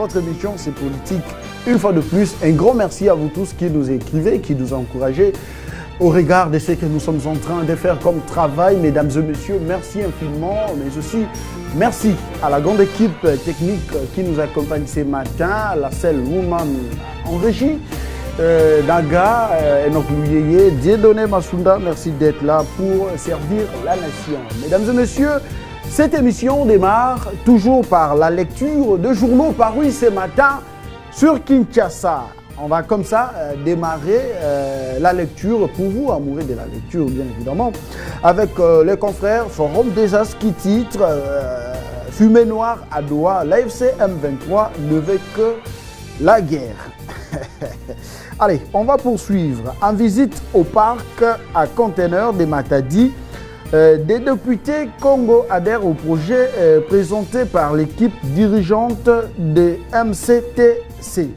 votre émission, c'est politique. Une fois de plus, un grand merci à vous tous qui nous écrivez, qui nous encouragez au regard de ce que nous sommes en train de faire comme travail. Mesdames et messieurs, merci infiniment, mais aussi merci à la grande équipe technique qui nous accompagne ce matin, la seule woman en régie, Naga, Enoch Louyeye, Dieudonné Massounda, merci d'être là pour servir la nation. Mesdames et messieurs, cette émission démarre toujours par la lecture de journaux parus ce matin sur Kinshasa. On va comme ça démarrer la lecture pour vous, amoureux de la lecture bien évidemment, avec les confrères Forum des As qui titre Fumée noire à Doha, l'AFC M23 ne veut que la guerre. Allez, on va poursuivre. En visite au parc à conteneurs de Matadi, des députés Congo adhèrent au projet présenté par l'équipe dirigeante de MCTC.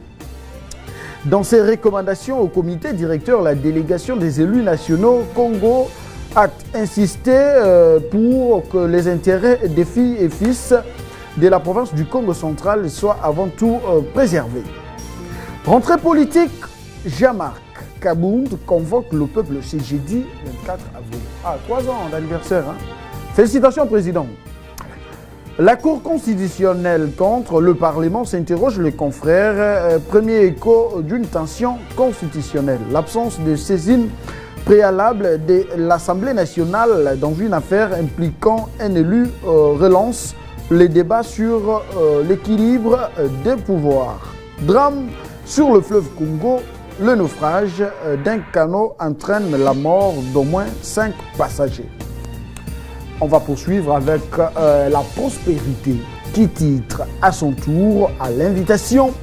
Dans ses recommandations au comité directeur, la délégation des élus nationaux Congo a insisté pour que les intérêts des filles et fils de la province du Congo central soient avant tout préservés. Rentrée politique, Jean-Marc Kabound convoque le peuple ce jeudi 24 avril. Ah, 3 ans d'anniversaire. Hein? Félicitations, Président. La Cour constitutionnelle contre le Parlement s'interroge les confrères. Premier écho d'une tension constitutionnelle. L'absence de saisine préalable de l'Assemblée nationale dans une affaire impliquant un élu relance les débats sur l'équilibre des pouvoirs. Drame sur le fleuve Congo. Le naufrage d'un canot entraîne la mort d'au moins 5 passagers. On va poursuivre avec la prospérité qui titre à son tour à l'invitation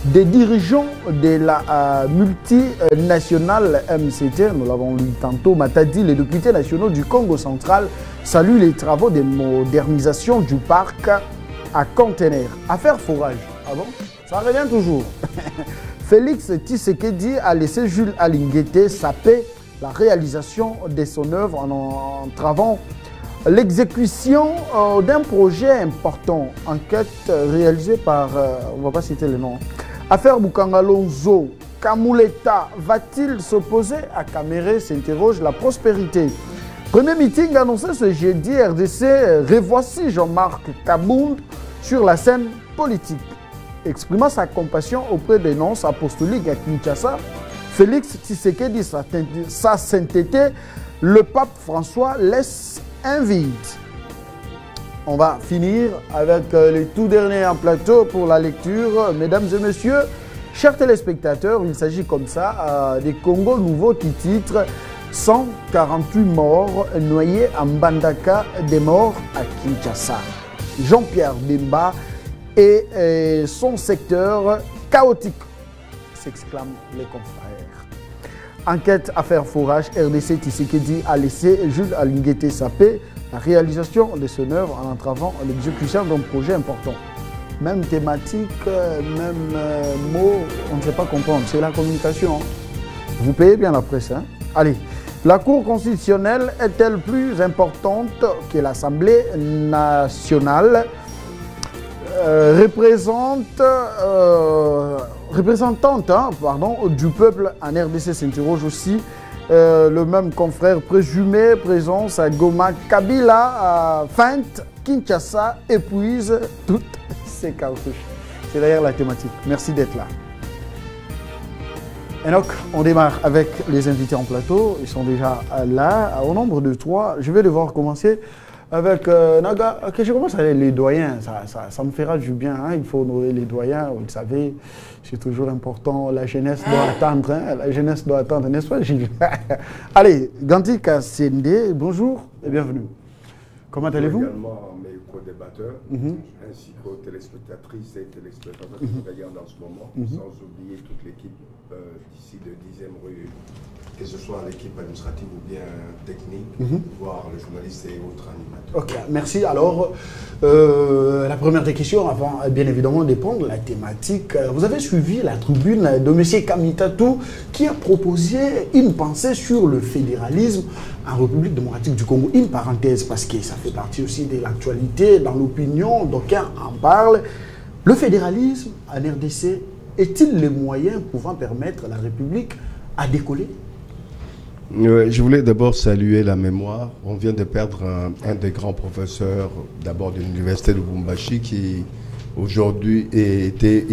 des dirigeants de la multinationale MCT, nous l'avons lu tantôt, Matadi, les députés nationaux du Congo central saluent les travaux de modernisation du parc à conteneurs. Affaire forage. Ah bon? Ça revient toujours. Félix Tshisekedi a laissé Jules Alinguete saper la réalisation de son œuvre en entravant l'exécution d'un projet important. Enquête réalisée par, on ne va pas citer le nom, Affaire Boukangalonzo. Kamouleta va-t-il s'opposer à Kaméré, s'interroge la prospérité. Premier meeting annoncé ce jeudi, RDC, revoici Jean-Marc Kabound sur la scène politique. Exprimant sa compassion auprès des nonces apostoliques à Kinshasa, Félix Tshisekedi sa sainteté, le pape François laisse un vide. On va finir avec les tout derniers en plateau pour la lecture. Mesdames et messieurs, chers téléspectateurs, il s'agit comme ça des Congo Nouveau qui titre 148 morts noyés en Mbandaka, des morts à Kinshasa. Jean-Pierre Bemba et son secteur chaotique, s'exclament les confrères. Enquête affaire forage, RDC Tshisekedi a laissé Jules Alinguete saper la réalisation de son œuvre en entravant l'exécution d'un projet important. Même thématique, même mot, on ne sait pas comprendre, c'est la communication. Vous payez bien la presse. Hein? Allez, la Cour constitutionnelle est-elle plus importante que l'Assemblée nationale? Représentante du peuple en RDC s'interroge aussi le même confrère présumé, présence à Goma, Kabila, feinte, Kinshasa épuise toutes ces cartouches. C'est d'ailleurs la thématique. Merci d'être là. Enoch, on démarre avec les invités en plateau. Ils sont déjà là, au nombre de 3. Je vais devoir commencer avec Naga, que je commence avec les doyens, ça me fera du bien, hein. Il faut honorer les doyens, vous le savez, c'est toujours important, la jeunesse doit attendre, hein. La jeunesse doit attendre, n'est-ce pas Gilles? Allez, Gandhi Kassende, bonjour et bienvenue. Comment allez-vous? Également mes co-débatteurs, ainsi qu'aux téléspectatrices et téléspectateurs qui nous regardent en ce moment, sans oublier toute l'équipe d'ici de 10e rue, que ce soit l'équipe administrative ou bien technique, voire les journalistes et autres animateurs. Ok, merci. Alors, la première des questions, avant bien évidemment de prendre la thématique, vous avez suivi la tribune de M. Kamitatou qui a proposé une pensée sur le fédéralisme en République démocratique du Congo. Une parenthèse, parce que ça fait partie aussi de l'actualité, dans l'opinion, d'aucuns en parlent. Le fédéralisme en RDC est-il le moyen pouvant permettre à la République à décoller? Je voulais d'abord saluer la mémoire. On vient de perdre un des grands professeurs, d'abord de l'université de Lubumbashi, qui aujourd'hui était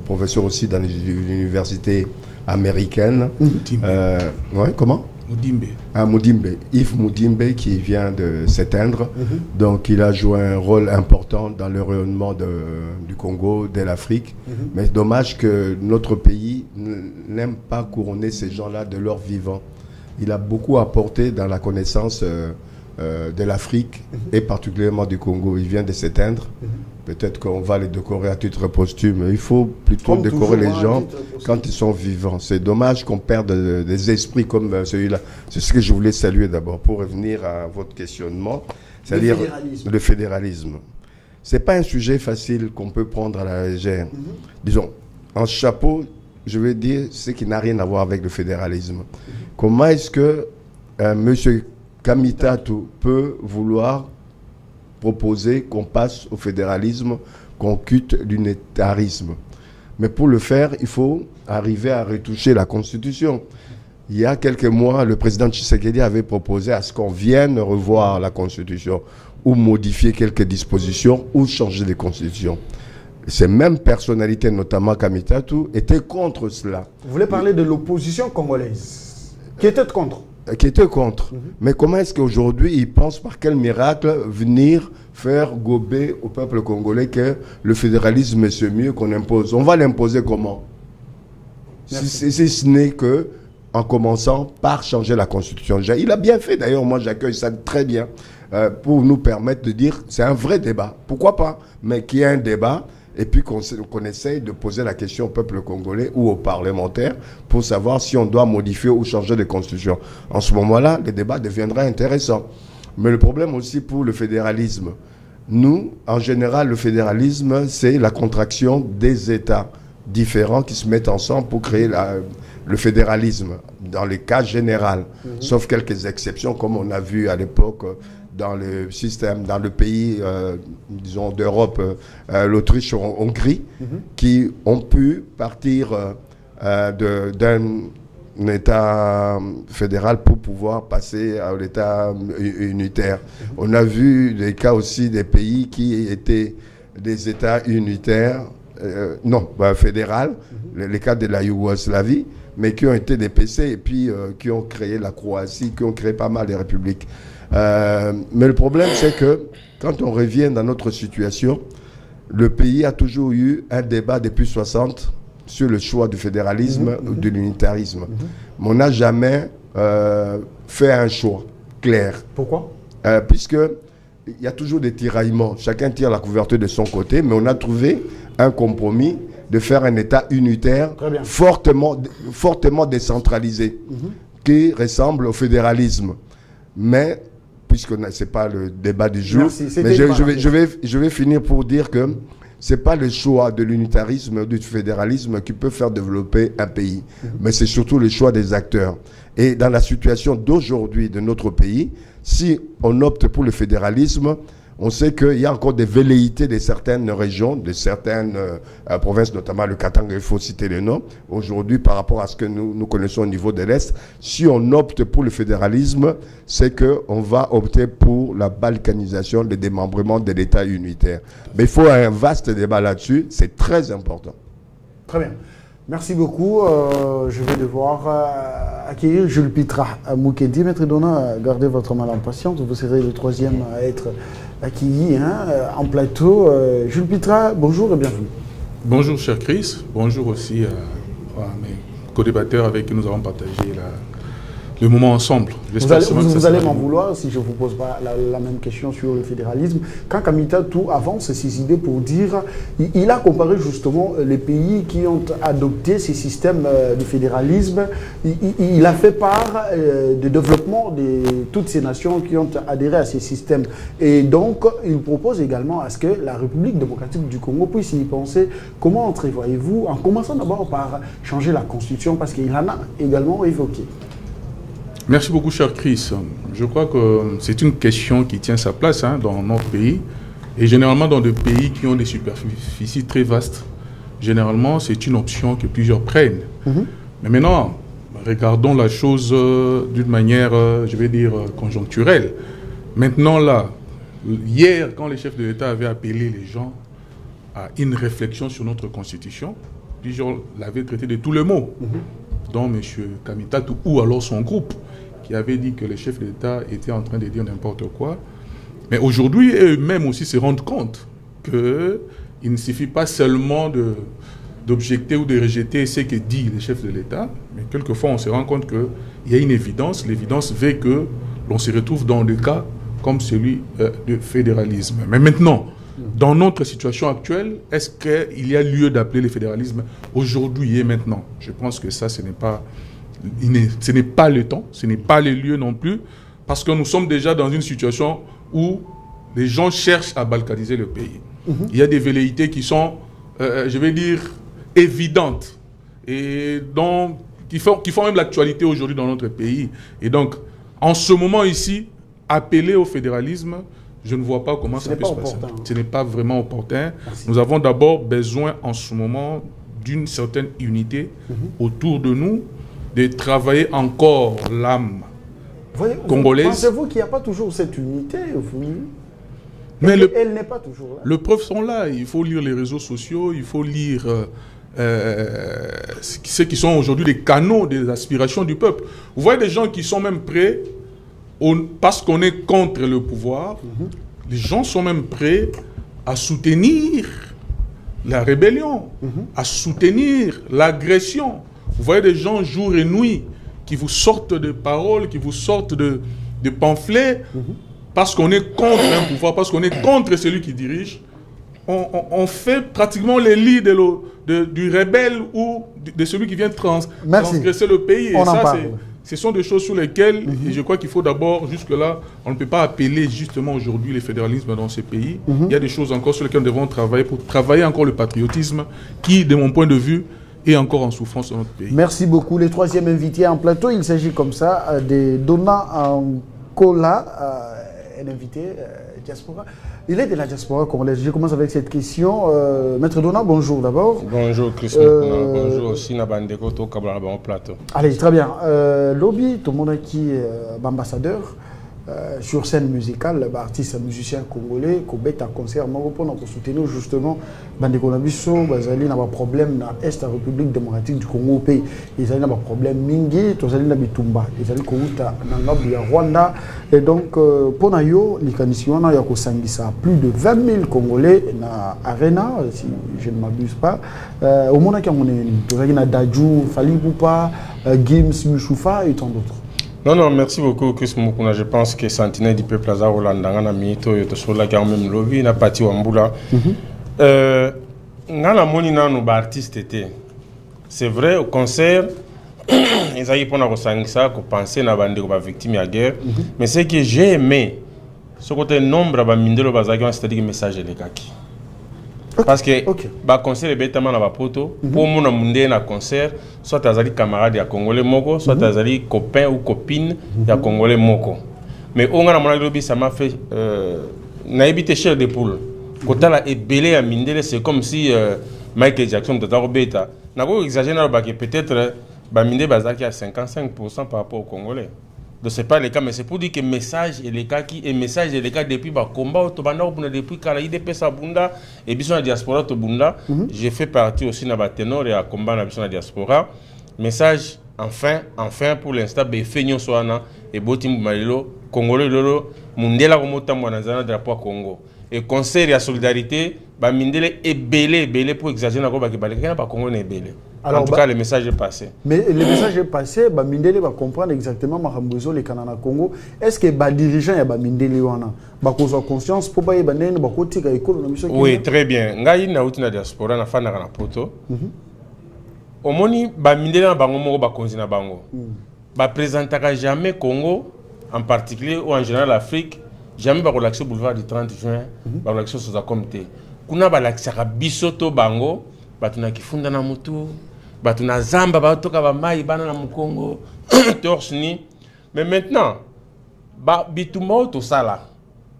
professeur aussi dans l'université américaine. Ouais, comment? Moudimbe. Moudimbe. Yves Moudimbe, qui vient de s'éteindre. Donc il a joué un rôle important dans le rayonnement du Congo, de l'Afrique. Mais dommage que notre pays n'aime pas couronner ces gens-là de leur vivant. Il a beaucoup apporté dans la connaissance de l'Afrique et particulièrement du Congo. Il vient de s'éteindre. Peut-être qu'on va les décorer à titre posthume. Il faut plutôt décorer les gens quand ils sont vivants. C'est dommage qu'on perde des esprits comme celui-là. C'est ce que je voulais saluer d'abord pour revenir à votre questionnement. C'est-à-dire le fédéralisme. Ce n'est pas un sujet facile qu'on peut prendre à la légère. Disons, en chapeau, je vais dire ce qui n'a rien à voir avec le fédéralisme. Comment est-ce que M. Kamitatou peut vouloir proposer qu'on passe au fédéralisme, qu'on quitte l'unitarisme? Mais pour le faire, il faut arriver à retoucher la Constitution. Il y a quelques mois, le président Tshisekedi avait proposé à ce qu'on vienne revoir la Constitution ou modifier quelques dispositions ou changer de Constitution. Ces mêmes personnalités, notamment Kamitatou, étaient contre cela. Vous voulez parler de l'opposition congolaise qui était contre? Qui était contre. Mais comment est-ce qu'aujourd'hui, ils pensent par quel miracle venir faire gober au peuple congolais que le fédéralisme c'est mieux qu'on impose? On va l'imposer comment? Si ce n'est que en commençant par changer la Constitution. Il a bien fait, d'ailleurs, moi j'accueille ça très bien, pour nous permettre de dire c'est un vrai débat. Pourquoi pas? Mais qu'il y ait un débat et puis qu'on essaye de poser la question au peuple congolais ou aux parlementaires pour savoir si on doit modifier ou changer de constitution. En ce moment-là, le débat deviendra intéressant. Mais le problème aussi pour le fédéralisme, nous, en général, le fédéralisme, c'est la contraction des États différents qui se mettent ensemble pour créer le fédéralisme, dans les cas généraux, sauf quelques exceptions, comme on a vu à l'époque dans le système, dans le pays, disons, d'Europe, l'Autriche, Hongrie, qui ont pu partir d'un État fédéral pour pouvoir passer à l'état unitaire. On a vu des cas aussi des pays qui étaient des États unitaires, fédéral, les cas de la Yougoslavie, mais qui ont été des PC et puis qui ont créé la Croatie, qui ont créé pas mal de républiques. Mais le problème, c'est que quand on revient dans notre situation, le pays a toujours eu un débat depuis 60 sur le choix du fédéralisme ou de l'unitarisme. Mais on n'a jamais fait un choix clair. Pourquoi? Puisque il y a toujours des tiraillements. Chacun tire la couverture de son côté, mais on a trouvé un compromis de faire un État unitaire fortement décentralisé, qui ressemble au fédéralisme. Mais, puisque ce n'est pas le débat du jour, mais je vais finir pour dire que ce n'est pas le choix de l'unitarisme ou du fédéralisme qui peut faire développer un pays, mais c'est surtout le choix des acteurs. Et dans la situation d'aujourd'hui de notre pays, si on opte pour le fédéralisme, on sait qu'il y a encore des velléités de certaines régions, de certaines provinces, notamment le Katanga, il faut citer les noms. Aujourd'hui, par rapport à ce que nous connaissons au niveau de l'Est, si on opte pour le fédéralisme, c'est qu'on va opter pour la balkanisation, le démembrement de l'État unitaire. Mais il faut un vaste débat là-dessus, c'est très important. Très bien. Merci beaucoup. Je vais devoir accueillir Jules Pitra Moukedi. Maître Dona, gardez votre mal en patience. Vous serez le troisième à être accueilli en plateau. Jules Pitra, bonjour et bienvenue. Bonjour, cher Chris. Bonjour aussi à mes co-débatteurs avec qui nous avons partagé le moment ensemble. Vous allez m'en vouloir si je ne vous pose pas la même question sur le fédéralisme. Quand Kamitatou avance ses idées pour dire, il a comparé justement les pays qui ont adopté ces systèmes de fédéralisme. Il a fait part du développement de toutes ces nations qui ont adhéré à ces systèmes. Et donc, il propose également à ce que la République démocratique du Congo puisse y penser. Comment entrevoyez-vous, en commençant d'abord par changer la Constitution, parce qu'il en a également évoqué. Merci beaucoup, cher Chris. Je crois que c'est une question qui tient sa place dans notre pays. Et généralement, dans des pays qui ont des superficies très vastes, généralement, c'est une option que plusieurs prennent. Mais maintenant, regardons la chose d'une manière, je vais dire, conjoncturelle. Maintenant, là, hier, quand les chefs de l'État avaient appelé les gens à une réflexion sur notre Constitution, plusieurs l'avaient traité de tous les mots, dont M. Kamitatu ou alors son groupe, qui avait dit que les chefs de l'État étaient en train de dire n'importe quoi. Mais aujourd'hui, eux-mêmes aussi se rendent compte qu'il ne suffit pas seulement d'objecter ou de rejeter ce que dit les chefs de l'État, mais quelquefois on se rend compte qu'il y a une évidence. L'évidence veut que l'on se retrouve dans des cas comme celui du fédéralisme. Mais maintenant, dans notre situation actuelle, est-ce qu'il y a lieu d'appeler le fédéralisme aujourd'hui et maintenant? Je pense que ça, ce n'est pas le temps, ce n'est pas le lieu non plus, parce que nous sommes déjà dans une situation où les gens cherchent à balkaniser le pays. Il y a des velléités qui sont, je vais dire, évidentes, et donc, qui font même l'actualité aujourd'hui dans notre pays. Et donc, en ce moment ici, appeler au fédéralisme, je ne vois pas comment ça peut se passer. Ce n'est pas vraiment opportun. Merci. Nous avons d'abord besoin en ce moment d'une certaine unité autour de nous, de travailler encore l'âme congolaise. Pensez-vous qu'il n'y a pas toujours cette unité? Mais elle n'est pas toujours là. Les preuves sont là. Il faut lire les réseaux sociaux, il faut lire ceux qui sont aujourd'hui des canaux des aspirations du peuple. Vous voyez des gens qui sont même prêts, parce qu'on est contre le pouvoir, les gens sont même prêts à soutenir la rébellion, à soutenir l'agression. Vous voyez des gens jour et nuit qui vous sortent de paroles, qui vous sortent de pamphlets, parce qu'on est contre un pouvoir, parce qu'on est contre celui qui dirige. On fait pratiquement les lits du rebelle ou de celui qui vient transgresser le pays. Et ça, ce sont des choses sur lesquelles, et je crois qu'il faut d'abord, jusque-là, on ne peut pas appeler justement aujourd'hui le fédéralisme dans ces pays. Il y a des choses encore sur lesquelles nous devons travailler pour travailler encore le patriotisme qui, de mon point de vue, est encore en souffrance dans notre pays. Merci beaucoup. Le troisième invité en plateau, il s'agit comme ça de Dona Nkola, un invité diaspora. Il est de la diaspora congolaise. Je commence avec cette question. Maître Dona, bonjour d'abord. Bonjour Chris. Bonjour aussi Nabandeko to Kabla bon plateau. Allez, très bien. Lobby, tout le monde qui est ambassadeur sur scène musicale, artiste musicien congolais, qui est en concert, pour soutenir justement Bandeko Nabiso, Bazali n'a pas problème dans l'Est de la République démocratique du Congo pays. Ils ont pas problème mingi, tous les Bitumba, ils ont Kouta, Nangab, Rwanda, et donc pour nayo, les conditions il y a plus de 20 000 Congolais dans l'arena, si je ne m'abuse pas. Au monde qui on est Dadju, Fali Poupa, Gims, Mouchoufa et tant d'autres. Non, merci beaucoup, Chris Mukuna. Je pense que Sentinelle du peuple Plaza Rolanda, on a mis tout sur la gamme même lobby, n'a pas tiré en boula. Ngana moni na no artiste était. C'est vrai au concert, ils avaient pour ça, qu'on pensait na bande ko ba victime de guerre. Mais ce que j'ai aimé, ce côté nombre ba mindelo bazaki, c'est-à-dire le message les kaki. Parce que le concert est bêtement dans la poto. Pour mon monde na concert, soit tu camarade ya congolais moko, soit tu copain ou copine ya congolais moko. Mais on a mon lobby, ça m'a fait naïbité cher de poule. Quand tu as ébélé à Mindele, c'est comme si Michael Jackson te t'a bêta. N'a pas exagéré que peut-être Mindele bazaki à 55% par rapport aux Congolais. Donc ce n'est pas le cas, mais c'est pour dire que le message est le cas qui est message est le cas depuis le combat depuis quand IDP Sabunda et bien la diaspora to Bunda. J'ai fait partie aussi dans le ténor et à combat dans la diaspora. Message enfin pour l'instant befenyo soana et botim malilo Congolais lolo mundela ko motambo na zana drapeau Congo. Et concert et solidarité, Mindele est belé pour exagérer na ko ba ke baleka na Congo na belé. Alors, en tout cas, le message est passé. Mais le message est passé, Mindele va comprendre exactement Mahambozo, les Canana Congo. Est-ce que les dirigeants de Mindele ont conscience pour que les gens Oui, très bien. Ngai na uti na diaspora na fana na poto. Au moni Mindele na bango moko ba konzi na bango. Ba présentera jamais Congo en particulier ou en général l'Afrique, jamais ba relaxer boulevard du 30 juin, ba relaxer sur comté. Kuna ba relaxer bisoto bango, ba tuna kifunda na mutu. Batuna zamba batoka ba mai bana na Mukongo torsni. Mais maintenant bitumba to sala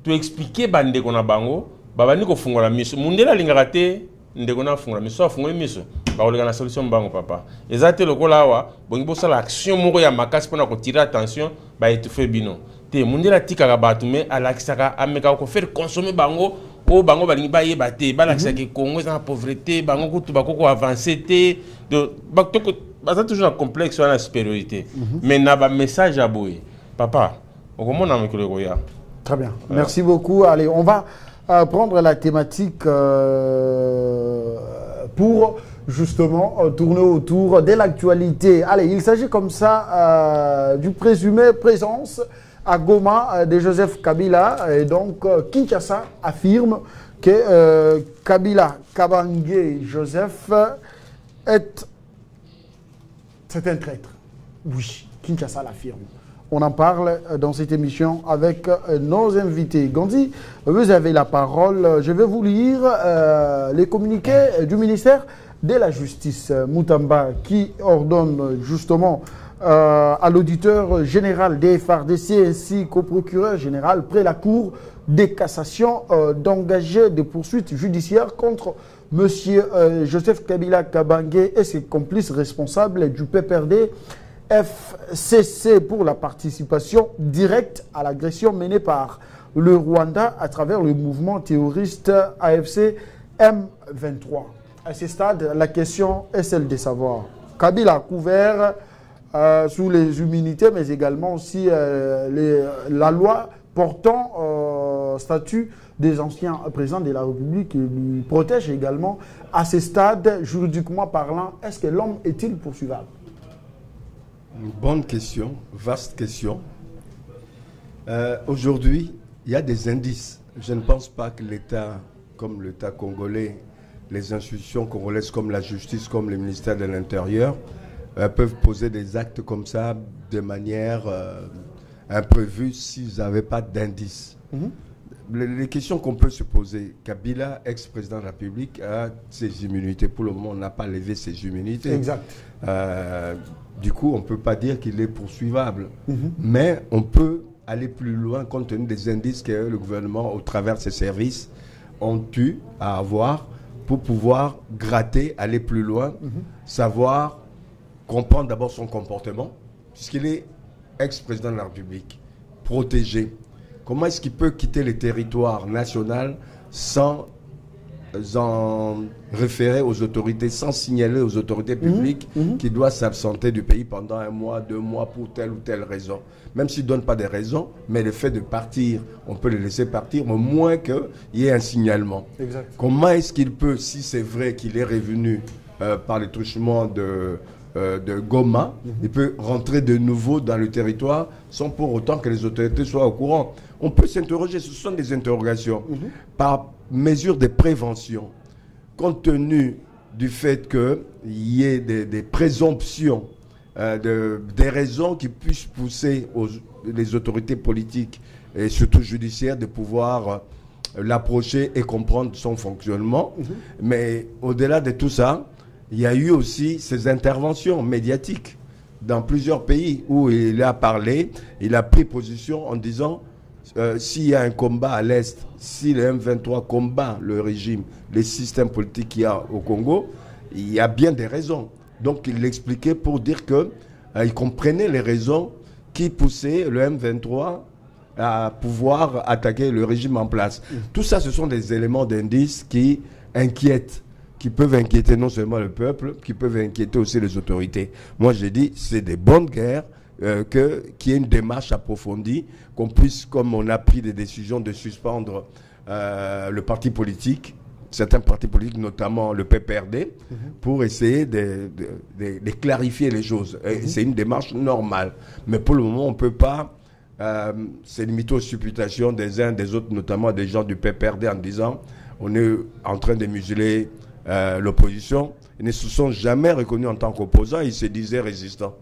to expliquer bande kona bango babandi kofungola miso mundela lingaka te ndeko na fungola miso afungoli miso bakoleka na solution mbango papa eza te lokola awa bongi bosala action moko ya makasi mpona kotire attention baétouffe bino te mundela tikaka bato me alakisaka amekaka kofaire consommer bango oyo bango balingi bayeba te balakisaka Congo eza na pauvreté bango kutu bakoko avance te baza toujours na complexe wana na supériorité mais na bamessage ya boye papa okomona mokolo ekoya. Très bien, merci beaucoup. Allez, on va prendre la thématique pour justement tourner autour de l'actualité. Allez, il s'agit comme ça du présumé présence à Goma de Joseph Kabila. Et donc, Kinshasa affirme que Kabila Kabange Joseph c'est un traître. Oui, Kinshasa l'affirme. On en parle dans cette émission avec nos invités. Gandhi, vous avez la parole. Je vais vous lire les communiqués du ministère de la Justice, Moutamba, qui ordonne justement à l'auditeur général des FARDC ainsi qu'au procureur général près la Cour de cassation d'engager des poursuites judiciaires contre M. Joseph Kabila Kabange et ses complices responsables du PPRD FCC pour la participation directe à l'agression menée par le Rwanda à travers le mouvement terroriste AFC M23. À ce stade, la question est celle de savoir. Kabila a couvert sous les immunités, mais également aussi la loi portant statut des anciens présidents de la République qui lui protège également. À ce stade, juridiquement parlant, est-ce que l'homme est-il poursuivable? Une bonne question, vaste question. Aujourd'hui, il y a des indices. Je ne pense pas que l'État, comme l'État congolais, les institutions congolaises comme la justice, comme le ministère de l'Intérieur, peuvent poser des actes comme ça de manière imprévue s'ils n'avaient pas d'indices. Les questions qu'on peut se poser, Kabila, ex-président de la République, a ses immunités. Pour le moment, on n'a pas levé ses immunités. Exact. Du coup, on ne peut pas dire qu'il est poursuivable. Mais on peut aller plus loin compte tenu des indices que le gouvernement, au travers de ses services, ont eu à avoir pour pouvoir gratter, aller plus loin, savoir, comprendre d'abord son comportement, puisqu'il est ex-président de la République, protégé. Comment est-ce qu'il peut quitter le territoire national sans en référer aux autorités, sans signaler aux autorités publiques qu'il doit s'absenter du pays pendant 1 mois, 2 mois pour telle ou telle raison. Même s'il ne donne pas des raisons, mais le fait de partir, on peut le laisser partir, au moins qu'il y ait un signalement. Exact. Comment est-ce qu'il peut, si c'est vrai qu'il est revenu par le truchement de Goma, il peut rentrer de nouveau dans le territoire sans pour autant que les autorités soient au courant? On peut s'interroger, ce sont des interrogations. Par mesure de prévention, compte tenu du fait qu'il y ait des présomptions, des raisons qui puissent pousser les autorités politiques et surtout judiciaires de pouvoir l'approcher et comprendre son fonctionnement. Mais au-delà de tout ça, il y a eu aussi ces interventions médiatiques dans plusieurs pays où il a parlé, il a pris position en disant s'il y a un combat à l'Est, si le M23 combat le régime, les systèmes politiques qu'il y a au Congo, il y a bien des raisons. Donc il l'expliquait pour dire qu'il comprenait les raisons qui poussaient le M23 à pouvoir attaquer le régime en place. Tout ça, ce sont des éléments d'indice qui inquiètent, qui peuvent inquiéter non seulement le peuple, qui peuvent inquiéter aussi les autorités. Moi, j'ai dit, c'est des bonnes guerres, qu'il y ait une démarche approfondie, qu'on puisse, comme on a pris des décisions de suspendre le parti politique, certains partis politiques, notamment le PPRD, pour essayer de clarifier les choses. C'est une démarche normale. Mais pour le moment, on ne peut pas se limiter aux supputations des uns des autres, notamment des gens du PPRD, en disant on est en train de museler l'opposition. Ils ne se sont jamais reconnus en tant qu'opposants, ils se disaient résistants.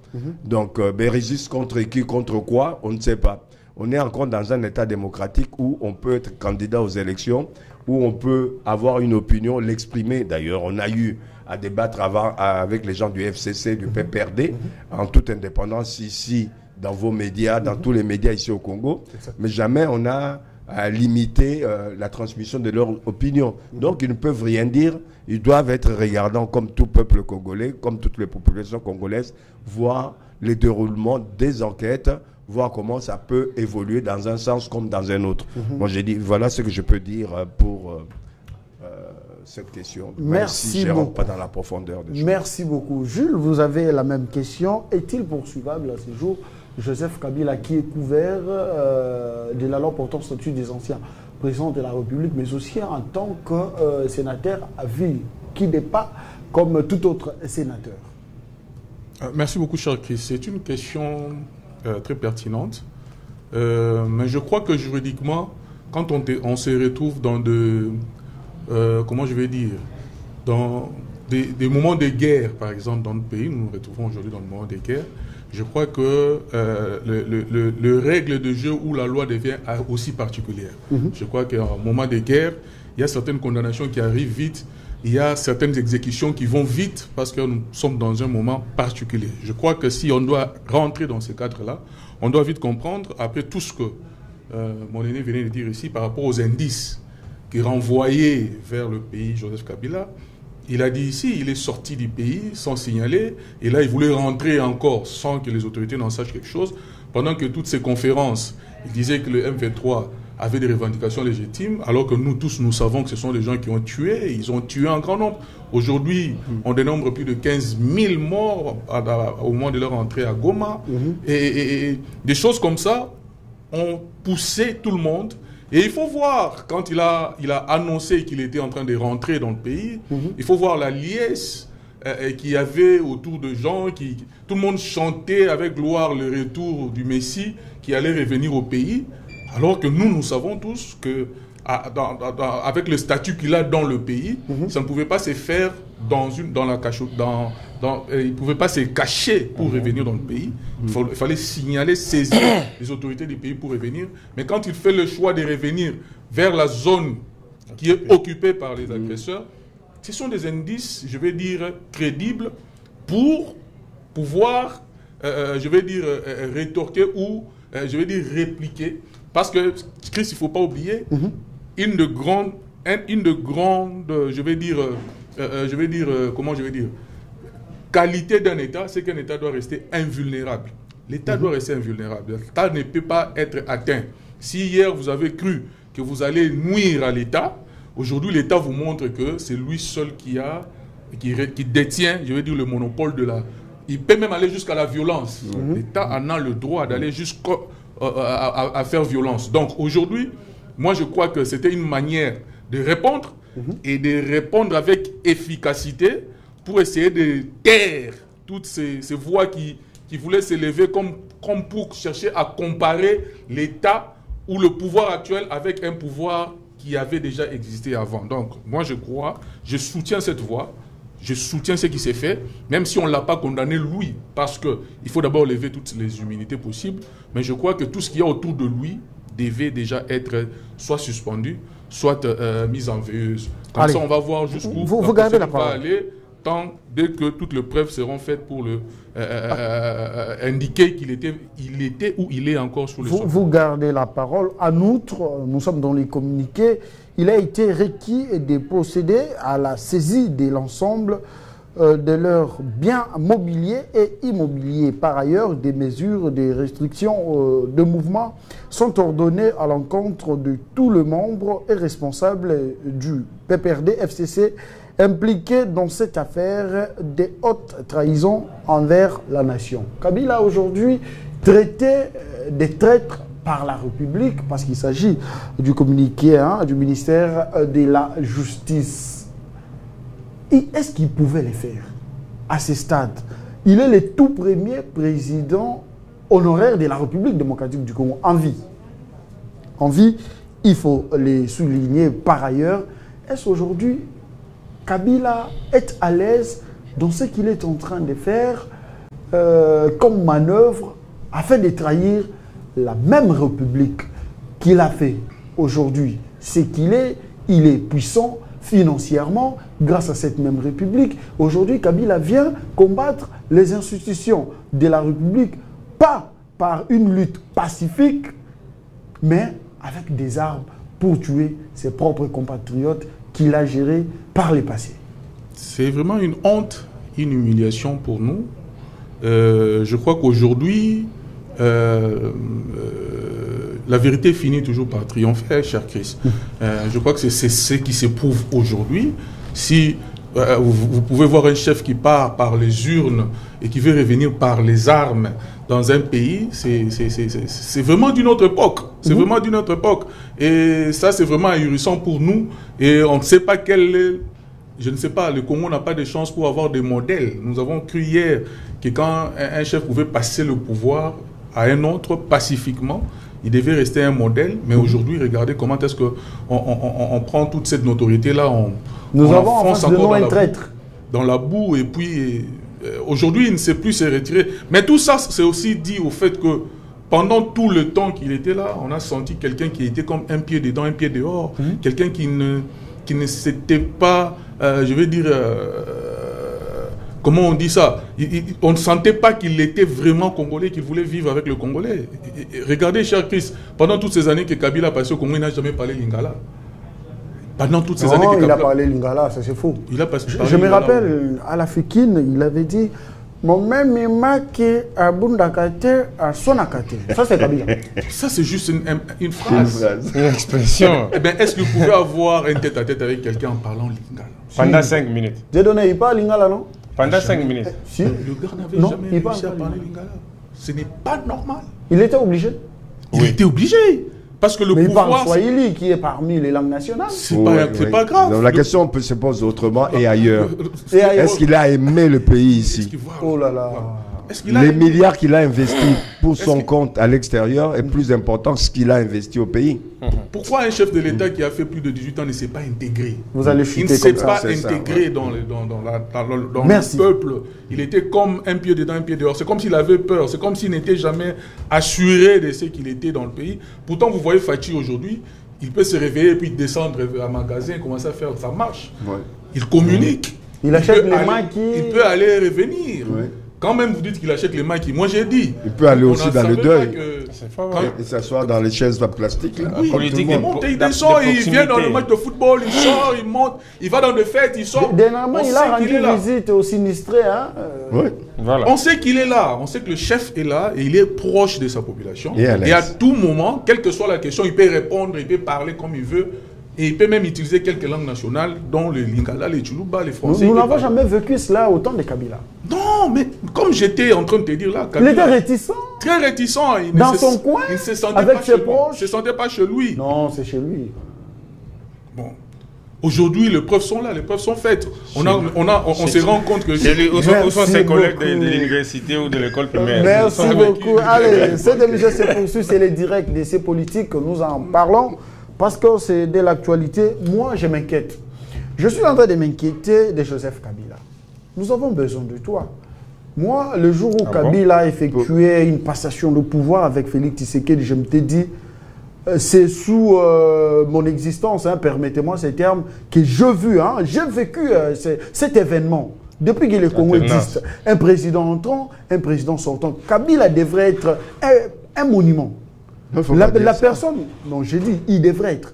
Donc, résistent contre qui, contre quoi, on ne sait pas. On est encore dans un état démocratique où on peut être candidat aux élections, où on peut avoir une opinion, l'exprimer. D'ailleurs, on a eu à débattre avec les gens du FCC, du PPRD, en toute indépendance ici, dans vos médias, dans tous les médias ici au Congo. Mais jamais on a à limiter la transmission de leur opinion. Donc ils ne peuvent rien dire, ils doivent être regardants comme tout peuple congolais, comme toutes les populations congolaises, voir les déroulements des enquêtes, voir comment ça peut évoluer dans un sens comme dans un autre. Moi j'ai dit, voilà ce que je peux dire pour cette question. Merci je ne rentre beaucoup. pas dans la profondeur des choses. Merci beaucoup. Jules, vous avez la même question. Est-il poursuivable à ce jour Joseph Kabila, qui est couvert de la loi portant statut des anciens présidents de la République, mais aussi en tant que sénateur à vie, qui n'est pas comme tout autre sénateur? Merci beaucoup, cher Chris. C'est une question très pertinente. Mais je crois que juridiquement, quand on se retrouve dans comment je vais dire, dans des moments de guerre, par exemple, dans notre pays, nous nous retrouvons aujourd'hui dans le moment de guerre, je crois que le règle de jeu où la loi devient aussi particulière. Je crois qu'en moment de guerre, il y a certaines condamnations qui arrivent vite, il y a certaines exécutions qui vont vite parce que nous sommes dans un moment particulier. Je crois que si on doit rentrer dans ce cadre-là, on doit vite comprendre, après tout ce que mon aîné venait de dire ici, par rapport aux indices qui renvoyaient vers le pays Joseph Kabila, il a dit ici, il est sorti du pays sans signaler, et là il voulait rentrer encore sans que les autorités n'en sachent quelque chose, pendant que toutes ces conférences, il disait que le M23 avait des revendications légitimes, alors que nous tous, nous savons que ce sont des gens qui ont tué, et ils ont tué en grand nombre. Aujourd'hui, on dénombre plus de 15 000 morts au moment de leur entrée à Goma, et des choses comme ça ont poussé tout le monde. Et il faut voir, quand il a annoncé qu'il était en train de rentrer dans le pays, il faut voir la liesse qu'il y avait autour de gens, tout le monde chantait avec gloire le retour du Messie qui allait revenir au pays, alors que nous savons tous que avec le statut qu'il a dans le pays, ça ne pouvait pas se faire il ne pouvait pas se cacher pour revenir dans le pays. Il fallait signaler, saisir les autorités du pays pour revenir. Mais quand il fait le choix de revenir vers la zone qui est occupée par les agresseurs, ce sont des indices, je vais dire, crédibles pour pouvoir, je vais dire, rétorquer ou, je vais dire, répliquer. Parce que, Chris, il ne faut pas oublier, une de grande, je vais dire, comment je vais dire, qualité d'un État, c'est qu'un État doit rester invulnérable. L'État doit rester invulnérable. L'État ne peut pas être atteint. Si hier vous avez cru que vous allez nuire à l'État, aujourd'hui l'État vous montre que c'est lui seul qui détient, je vais dire, le monopole de la... Il peut même aller jusqu'à la violence. L'État en a le droit d'aller jusqu'à faire violence. Donc aujourd'hui, moi je crois que c'était une manière de répondre et de répondre avec efficacité pour essayer de taire toutes ces voix qui voulaient s'élever comme pour chercher à comparer l'État ou le pouvoir actuel avec un pouvoir qui avait déjà existé avant. Donc moi je crois, je soutiens cette voix, je soutiens ce qui s'est fait, même si on ne l'a pas condamné lui, parce qu'il faut d'abord lever toutes les humilités possibles, mais je crois que tout ce qu'il y a autour de lui devait déjà être soit suspendu, soit mis en veilleuse. Comme ça, on va voir jusqu'où vous gardez la parole. Va aller, dès que toutes les preuves seront faites pour indiquer qu'il était ou il est encore sous le sol. Vous gardez la parole. En outre, nous sommes dans les communiqués, il a été requis de procéder à la saisie de l'ensemble de leurs biens mobiliers et immobiliers. Par ailleurs, des mesures de restriction de mouvement sont ordonnées à l'encontre de tous les membres et responsables du PPRD FCC impliqués dans cette affaire de haute trahison envers la nation. Kabila aujourd'hui traité des traîtres par la République, parce qu'il s'agit du communiqué du ministère de la Justice. Est-ce qu'il pouvait le faire à ce stade? Il est le tout premier président honoraire de la République démocratique du Congo en vie. En vie, il faut le souligner par ailleurs. Est-ce aujourd'hui Kabila est à l'aise dans ce qu'il est en train de faire comme manœuvre afin de trahir la même République qu'il a fait aujourd'hui? C'est qu'il est, il est puissant financièrement grâce à cette même République. Aujourd'hui, Kabila vient combattre les institutions de la République, pas par une lutte pacifique, mais avec des armes pour tuer ses propres compatriotes qu'il a gérés par le passé. C'est vraiment une honte, une humiliation pour nous. Je crois qu'aujourd'hui, la vérité finit toujours par triompher, cher Chris. Je crois que c'est ce qui s'éprouve aujourd'hui. Si vous pouvez voir un chef qui part par les urnes et qui veut revenir par les armes dans un pays, c'est vraiment d'une autre époque. C'est vraiment d'une autre époque. Et ça, c'est vraiment ahurissant pour nous. Et on ne sait pas quel est... Je ne sais pas, le Congo n'a pas de chance pour avoir des modèles. Nous avons cru hier que quand un chef pouvait passer le pouvoir à un autre pacifiquement, il devait rester un modèle. Mais aujourd'hui, regardez comment est-ce qu'on prend toute cette notoriété-là. Nous avons en face de nous un traître. Dans la boue, et puis aujourd'hui, il ne sait plus se retirer. Mais tout ça, c'est aussi dit au fait que pendant tout le temps qu'il était là, on a senti quelqu'un qui était comme un pied dedans, un pied dehors. Quelqu'un qui ne s'était pas, je veux dire, comment on dit ça, on ne sentait pas qu'il était vraiment congolais, qu'il voulait vivre avec le Congolais. Regardez, cher Chris, pendant toutes ces années que Kabila a passé au Congo, il n'a jamais parlé lingala. Pendant toutes ces années que Kabila... il a parlé lingala, ça c'est faux. Il a passé je me rappelle, à la Fékine, il avait dit... Mon même est à Bundakate, à Sonakate. Ça, c'est Kabila. Ça, c'est juste une phrase. Une expression. Eh bien, est-ce que vous pouvez avoir un tête-à-tête avec quelqu'un en parlant lingala? Pendant 5 minutes. J'ai donné, il parle lingala, non? Pendant 5 minutes. Si. Le gars n'avait jamais réussi à parler lingala. Ce n'est pas normal. Il était obligé. Il était obligé. Parce que le mais pouvoir... il parle Swahili, qui est parmi les langues nationales. C'est pas grave. Donc, la question se pose autrement et ailleurs. Est-ce qu'il a aimé le pays ici? Oh là là. Les milliards qu'il a investis pour son compte à l'extérieur est plus important que ce qu'il a investi au pays. Pourquoi un chef de l'État qui a fait plus de 18 ans ne s'est pas intégré? Vous allez chuter. Il ne s'est pas intégré dans le peuple. Il était comme un pied dedans, un pied dehors. C'est comme s'il avait peur. C'est comme s'il n'était jamais assuré de ce qu'il était dans le pays. Pourtant, vous voyez Fachi aujourd'hui, il peut se réveiller et puis descendre à un magasin, commencer à faire sa marche. Ouais. Il communique. Il achète les maquis. Il peut aller et revenir. Ouais. Quand même vous dites qu'il achète les maquis, moi j'ai dit. Il peut aller aussi dans le deuil. Et s'asseoir dans les chaises plastiques. Là. Oui, il monte, il descend, il vient dans le match de football, il sort, il monte, il va dans des fêtes, il sort. Dernièrement, il a rendu visite aux sinistrés. Hein. Oui. Voilà. On sait qu'il est là, on sait que le chef est là et il est proche de sa population. Et à tout moment, quelle que soit la question, il peut répondre, il peut parler comme il veut. Et il peut même utiliser quelques langues nationales, dont le lingala, les tchoulouba, les français. Nous n'avons jamais vécu cela au temps de Kabila. Non, mais comme j'étais en train de te dire là, Kabila, il était réticent. Très réticent. Dans son coin, il se sentait avec pas ses proches. Il ne se sentait pas chez lui. Non, c'est chez lui. Bon. Aujourd'hui, les preuves sont là, les preuves sont faites. On se rend compte que... Où sont ses collègues de l'université ou de l'école primaire? Merci beaucoup. Allez, cette émission se poursuit, c'est les directs d'essais politiques que nous en parlons. Parce que c'est de l'actualité, moi je m'inquiète. Je suis en train de m'inquiéter de Joseph Kabila. Nous avons besoin de toi. Moi, le jour où Kabila a effectué une passation de pouvoir avec Félix Tshisekedi, je me t'ai dit, c'est sous mon existence, hein, permettez-moi ces termes, que j'ai vécu cet événement. Depuis que le Congo existe, un président entrant, un président sortant. Kabila devrait être un monument. La personne, non, j'ai dit, il devrait être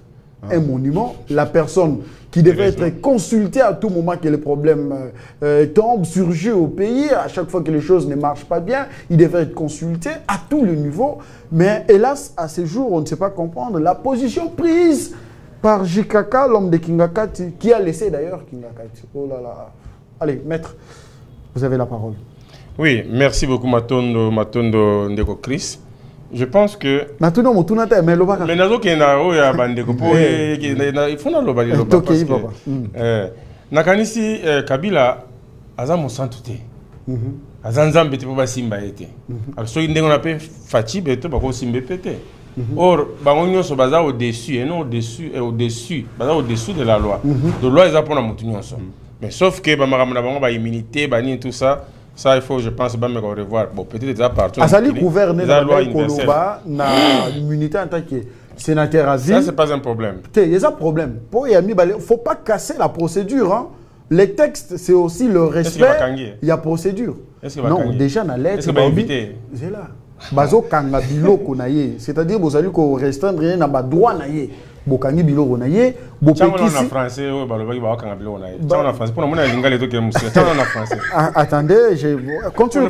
un monument. La personne qui devrait être consultée à tout moment que les problèmes tombent, surgissent au pays, à chaque fois que les choses ne marchent pas bien, il devrait être consulté à tous les niveaux. Mais hélas, à ce jour, on ne sait pas comprendre la position prise par Jikaka, l'homme de Kingakati, qui a laissé d'ailleurs Kingakati. Oh là là. Allez, maître, vous avez la parole. Oui, merci beaucoup, Matondo Ndeko Chris. Je pense que... Mais nazo kena oya bandeko po il faut na loba loba parce que nakanisi Kabila aza mosantu te. Aza nzambe te po basimba ete. Alors soki ndenge na pe Fachi beto bako simbe pete. Or bango nyonso baza au-dessus et non au-dessus, baza au-dessous de la loi. De loi eza pona mutu nyonso. Mais sauf que ba makambo na bango ba immunité bani tout ça. Ça, il faut, je pense, pas me revoir. Bon, peut-être déjà partout. Azali gouverner la loi Koloba na l'immunité en tant que sénateur à vie. Ça, c'est pas un problème. Il y a un problème. Il ne faut pas casser la procédure. Hein. Les textes, c'est aussi le respect. Il y a procédure. Est-ce que non, déjà, dans la lettre. Est-ce que va inviter? C'est là. bazo kanga biloko na ye, c'est-à-dire bozali ko restreindre na ba droit na ye. Bokangi biloko na ye, bopekisi en français ou balobaki ba kanga biloko na ye. Ça en français pour mona linga les trucs musia. Ça en français. Attendez, je continue.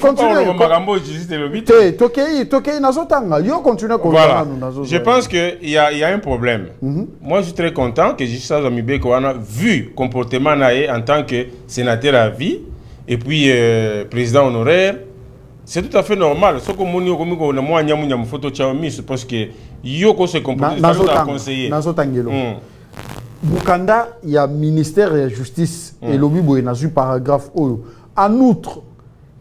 Tokei nazotanga. Yo continue ko nazo. Je pense que il y a un problème. Moi je suis très content que Justice Azamibeko on a vu comportement na ye en tant que sénateur à vie et puis président honoraire. C'est tout à fait normal. Ce que mon yo na moi nyamu nyamu photo Xiaomi, je pense que Yoko se comporte comme conseiller. Bukanda, il y a ministère de la justice et l'obi boy na paragraphe oyo. En outre,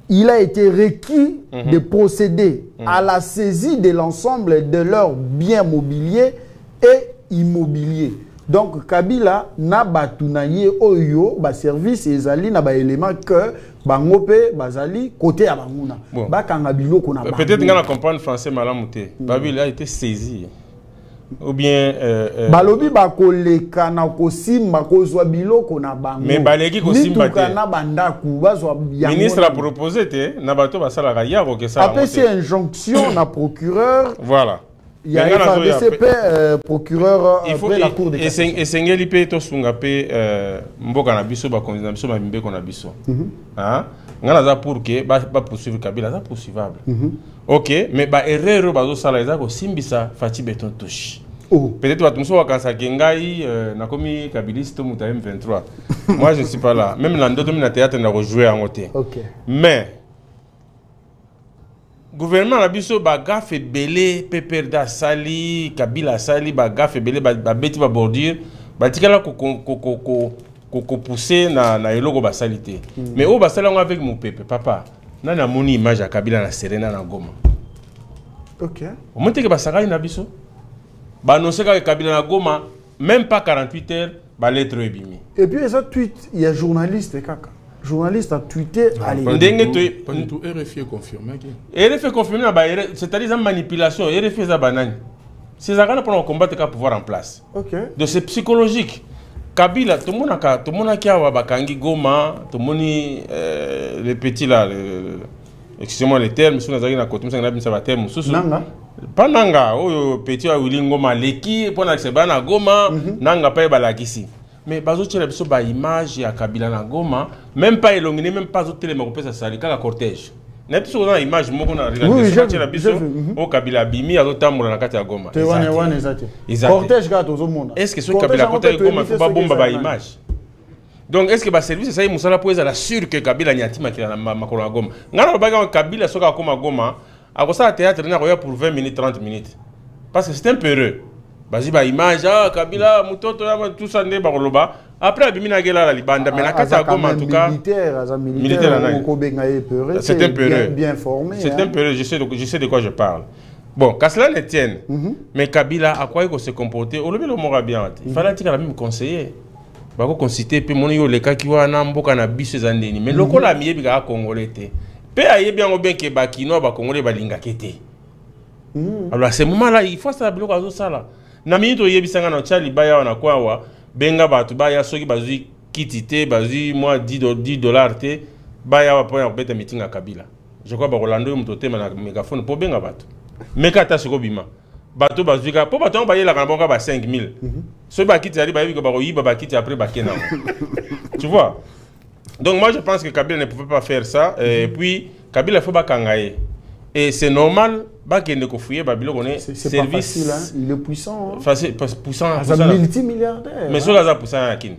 il a été requis de procéder à la saisie de l'ensemble de leurs biens mobiliers et immobiliers. Donc Kabila na batunaye oyo ba service ezali na ba élément que bangope bazali côté ya banguna ba kanga biloko na peut-être ngana comprendre français malamuté Babila a été saisi ou bien balobi ba koleka na kosimba kozwa biloko na bango mais baleki kosimba te na bandaku bazwa ya ministre a proposé te na bato basala ga yako que ça après c'est injonction na procureur voilà. Il y a un DCP procureur après la cour de cassation. Et Sengeli pe to sunga pe mboka na biso ba konza biso ba mbeko na biso. Hein? Ngana za pour que ba poursuivre Kabila ça poursuivable. OK, mais ba erreur ba zo sala za ko simbisa Fati Beton touche. Peut-être ba tumso wakansa kengai na komi Kabiliste muta M23. Moi je ne suis pas là. Même l'ando to na théâtre na rejouer en côté. OK. Mais gouvernement la biso ba gafe belé Peperda sali Kabila sali ba gafe belé ba beti ba bordure ba tikala ko pousser na eloko ba salité mais o ba sala avec mon peuple papa na moni image ya Kabila na Serena na Goma. OK, o monte ke ba sakai na biso ba annoncer que Kabila na Goma même pas 48 heures ba lettre ebimi et puis ça tweet il y a journaliste kaka journaliste a tweeté pas du tout RFI est confirmé RFI est confirmé c'est-à-dire la manipulation RFI est banane c'est ça qu'on pour combattre le pouvoir en place. OK, donc c'est psychologique. Kabila tout le monde qui a bakangi Goma tout le monde les petits là excusez-moi les termes sur les na côté ça na ça terme nanga pas nanga o petit wa wilingo maleki pour na sebana Goma nanga pa balakisi. Mais bazo tchela biso ba image ya Kabila na Goma même pas elongini même pas hôtel ma kopesa sali kaka cortège na biso na image moko na regarder tchela biso o Kabila bimi azo tambola na kati ya Goma wana ezati cortège ka tozo mona est-ce que ce Kabila côté Goma faut ba bomba ba image donc est-ce que ba service ça musala poeza la sûr que Kabila nyatima kila na makolo ya Goma ngana ba Kabila soka koma Goma akosa théâtre na roya pour 20 minutes 30 minutes parce que c'est un peu heureux. Bazi ba image Kabila mutoto ya tout ça ne ba koloba après abimina gela la libanda mais na kata Goma en tout cas militaire c'est un peu bien formé c'est un peu je sais de quoi je parle bon qu'à cela ne tienne mais Kabila à quoi il se comporter au le mora bien il fallait que la même conseiller ba ko conciter pe mon yo le ka ki wana mboka na biso za ndeni mais lokola miyebi ka congolais te pe aye bien o bien ke ba kino ba congolais ba linga kete alors à ce moment là il faut ça biloko azo sala na minito yebisanga na tchali baya wana kwawa benga batu baya soki bazui kitite bazui moi 10 dollars te baya wa point beta meeting à Kabila je crois ba Rolando mutotema na mégaphone po benga batu meka ta soko bima batu bazui ka po batu ba yela ka bonga ba 5000 so ba kiti ali ba yebi ko ba yiba ba kiti après ba kena tu vois donc moi je pense que Kabila ne pouvait pas faire ça et puis Kabila faut ba kangaye. Et c'est normal, il c'est pas facile, hein? Il est puissant. Hein? Puissant. Il est multimilliardaire. Mais cela, c'est puissant à Kint.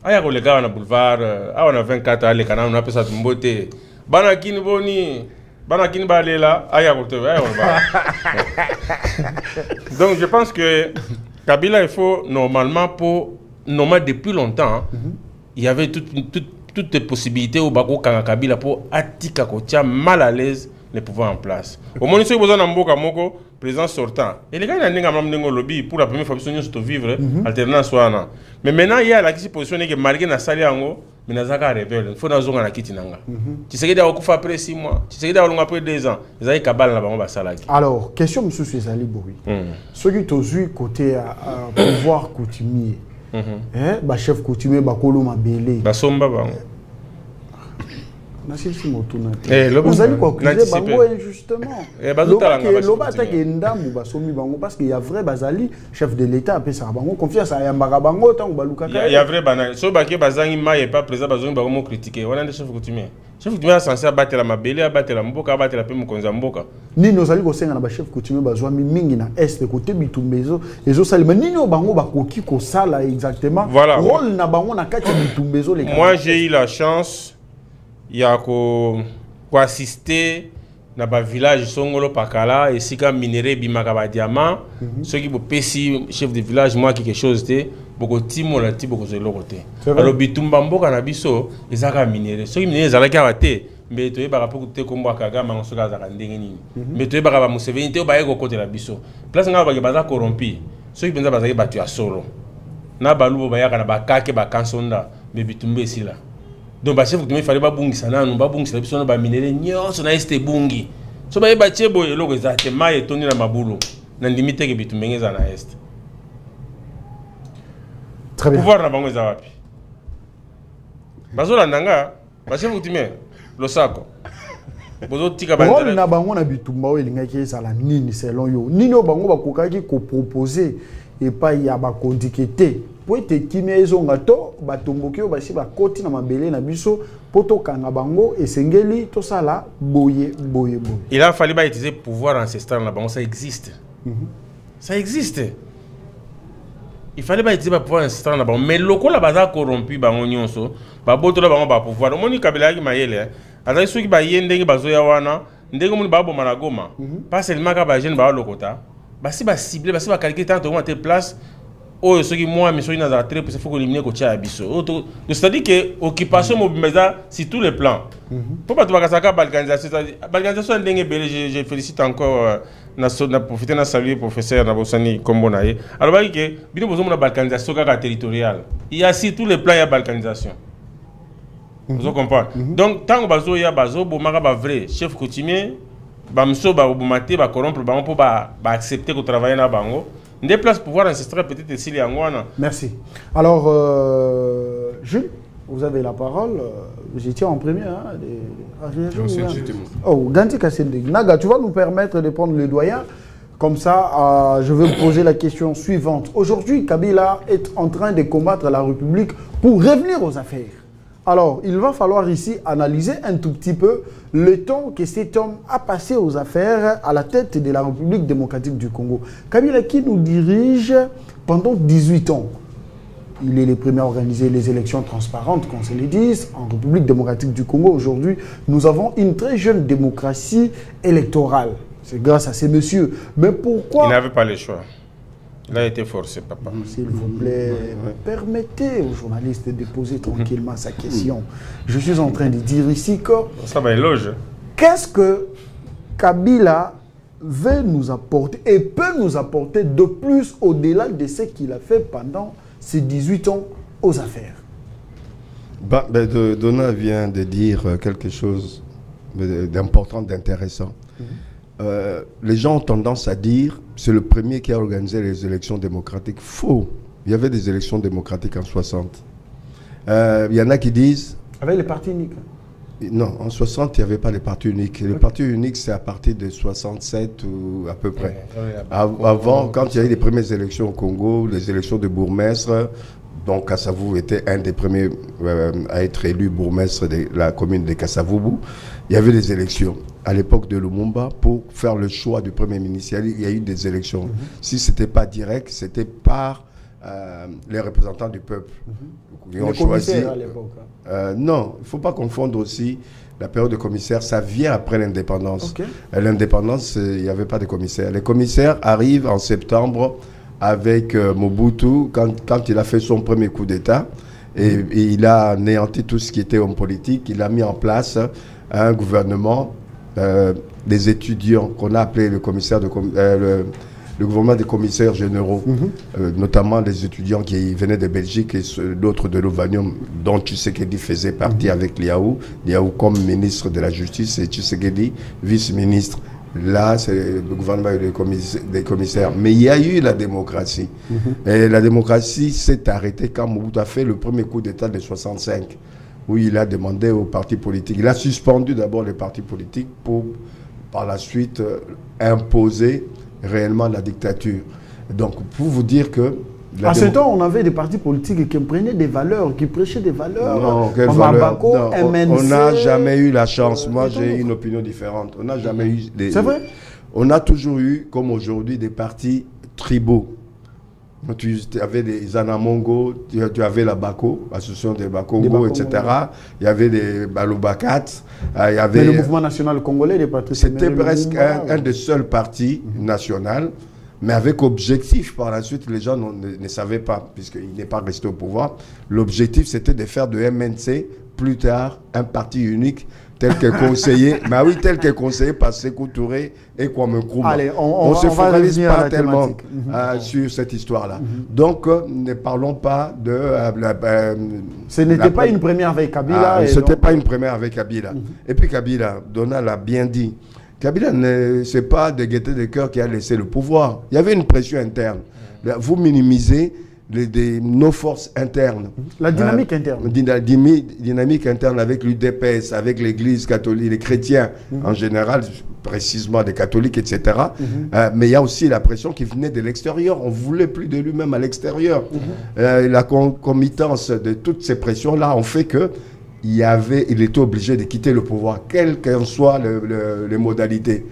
Il y a des gars dans le boulevard, on a 24 ans, on a fait ça de beauté. Banakin Boni, Banakin Balela, donc je pense que Kabila, il faut normalement, depuis longtemps, il y avait toutes les possibilités au Bako Kabila pour attika kotia mal à l'aise les pouvoirs en place. Au moment où vous avez un moko président sortant. Et les gars ils ont un lobby pour la première fois ils sont vivre alternance wana. Mais maintenant il y a la position que malgré na sali yango mais na zaka rebelle. Faut na zonga na kiti nanga. Tu sais que da okufa après 6 mois. Tu sais que da longa après 2 ans. Ils ont kabal na bango basalaki. Alors, question monsieur Césali Bouri. Ceux qui t'ont vu côté pouvoir coutumier. Chef coutumier bakolo mabele basomba bango nasilisi motuna Eh, te loba- ozali koaccuse n'anticipe. bango injustement Eh, bazotalanga basi loba coutumier. atake ndambu basomi bango parce que ya vrai bazali chef de l'état apesaka bango confiance ayambaka bango ntango balukaka Il y a vrai banal. So baké bazangi maye pas présent bazongi ba mo critiquer. Wana nde chef coutumier. Chef coutumier est censé abattre la mabele, abattre la mboka, abattre la pe mukonza mboka. nini ozali kosenga na bachef coutumier bazwami mingi na este kote bitumba ezosalema nini oyo bango bakoki kosala exactement Voilà. rôle na bango na kati ya bitumba ezoleka Moi j'ai eu la chance ya ko assister na ba village songolo pakala esika minéré bimaka ba diamant ceux qui bo pesi chef de village moi quelque chose te boko timo la ti boko zelo côté alors bitumba mboka na biso ezaka minéré ceux qui minéré ezalaka ba te mais to yeba po te kombo akaga mango soka za ndenge nini mais to yeba ba Museveni te ba yeko côté la biso place nga ba baza corrompi ceux qui benza bazaki batu ya solo na balubo bayaka na bakake bakansonda mais bitumba esila donc ba chef coutumier fallait babungisa nanu babungisa biso na ba minéré nyonso na este bungi so ba yeba chebo eloko ezate maye toni na mabulu na limite ke bitumba ngeza na este très bien pouvoir na bango eza wapi bazolanda nga ba chef coutumier losako bozotika rôle bandela na bango na bitumba oyo elingaki ezala nini selon yo nini oyo bango bakokaki kopropose epai ya bakondike te po ete kimia ezonga to batomboki oyo basi bakoti na mabele na biso mpo tokanga bango esengeli tosala boye boye boye il a fallu utiliser pouvoir ancestral na bango ça existe ça existe il fallait utiliser pouvoir ancestral na bango mais lokola baza corrompu bango nyonso babotola bango ba pouvoir omoni kabila ki mayele azali soki baye ndenge bazoya wana ndenge omoni baboma na Goma pas seulement ka ba jeune ba lokota basi ba ciblé basi ba calculer tant de te place oyo soki moi mais soki na za très pour faut éliminer ko tia biso c'est-à-dire que occupation mobimeza sur tous les plans pour pas to bakasaka balkanisation ndenge belé je félicite encore na profiter na saluer professeur na bosani kombo na ye alors ba que bino bozo na balkanisation kaka territoriale il y a sur tous les plans il y a balkanisation vous comprenez donc tant bazo ya bazo bomaka ba vrai chef coutumier ba mso ba bomate ba corrompre ba pour ba accepter ko travailler na bango des places pouvoir ancestral peut-être s'il y a un. Merci. Alors, Jules, vous avez la parole. Vous étiez en premier. Oh, Ganti Kassende. Naga, tu vas nous permettre de prendre le doyen. Comme ça, je vais vous poser la question suivante. Aujourd'hui, Kabila est en train de combattre la République pour revenir aux affaires. Alors, il va falloir ici analyser un tout petit peu le temps que cet homme a passé aux affaires à la tête de la République démocratique du Congo. Kabila qui nous dirige pendant 18 ans. Il est le premier à organiser les élections transparentes, qu'on se le dise, en République démocratique du Congo. Aujourd'hui, nous avons une très jeune démocratie électorale. C'est grâce à ces messieurs. Mais pourquoi... Il n'avait pas le choix. Il a été forcé, papa. S'il vous plaît, permettez aux journalistes de poser tranquillement sa question. Je suis en train de dire ici que... Ça va éloge. Qu'est-ce que Kabila veut nous apporter et peut nous apporter de plus au-delà de ce qu'il a fait pendant ces 18 ans aux affaires? Donna vient de dire quelque chose d'important, d'intéressant. Les gens ont tendance à dire c'est le premier qui a organisé les élections démocratiques. Faux. Il y avait des élections démocratiques en 60. Il y en a qui disent... Avec les partis uniques. Non, en 60, il n'y avait pas les partis uniques. Les partis uniques, c'est à partir de 67 ou à peu près. Avant, quand il y a eu les premières élections au Congo, les élections de bourgmestre, donc Kassavou était un des premiers à être élu bourgmestre de la commune de Kassavoubou. Il y avait des élections. À l'époque de Lumumba, pour faire le choix du premier ministre, il y a eu des élections. Si ce n'était pas direct, c'était par les représentants du peuple. Ils ont choisi. À l'époque. Non, il ne faut pas confondre aussi la période de commissaire. Ça vient après l'indépendance. L'indépendance, il n'y avait pas de commissaire. Les commissaires arrivent en septembre avec Mobutu, quand il a fait son premier coup d'État. Et il a anéanti tout ce qui était homme politique. Il a mis en place un gouvernement des étudiants qu'on a appelé le commissaire de le gouvernement des commissaires généraux, notamment des étudiants qui venaient de Belgique et d'autres de l'Ovanium, dont Tshisekedi faisait partie avec Liaou comme ministre de la Justice et Tshisekedi vice-ministre. Là, c'est le gouvernement des commissaires. Mais il y a eu la démocratie. Et la démocratie s'est arrêtée quand Mobutu a fait le premier coup d'État de 65. où il a demandé aux partis politiques, il a suspendu d'abord les partis politiques pour par la suite imposer réellement la dictature. Donc pour vous dire que... À ce temps, on avait des partis politiques qui prenaient des valeurs, qui prêchaient des valeurs. Non, quelle valeur? Non, on n'a jamais eu la chance. Moi, j'ai une opinion différente. On n'a jamais eu des... C'est vrai? On a toujours eu, comme aujourd'hui, des partis tribaux. Tu avais des Anamongo, tu avais la Bako, l'association des Bakongo, etc. Il y avait des Balobakat. Il y avait... Mais le mouvement national congolais, les partis... C'était presque un des seuls partis nationaux. Mais avec objectif, par la suite, les gens ne savaient pas, puisqu'il n'est pas resté au pouvoir. L'objectif, c'était de faire de MNC, plus tard, un parti unique, tel que conseillé, mais oui, tel que conseillé par Sékou Touré et Kwame Nkrumah. Allez, on ne se focalise pas tellement sur cette histoire-là. Donc, ne parlons pas de... ce n'était pas une première avec Kabila. Ce n'était pas une première avec Kabila. Et puis Kabila, Donald l'a bien dit, Kabila, ce n'est pas de gaieté de cœur qui a laissé le pouvoir. Il y avait une pression interne. Vous minimisez nos forces internes. La dynamique interne. Dynamique interne avec l'UDPS, avec l'Église catholique, les chrétiens en général, précisément des catholiques, etc. Mais il y a aussi la pression qui venait de l'extérieur. On ne voulait plus de lui-même à l'extérieur. La concomitance de toutes ces pressions-là ont fait que il était obligé de quitter le pouvoir, quelles qu'en soient les modalités.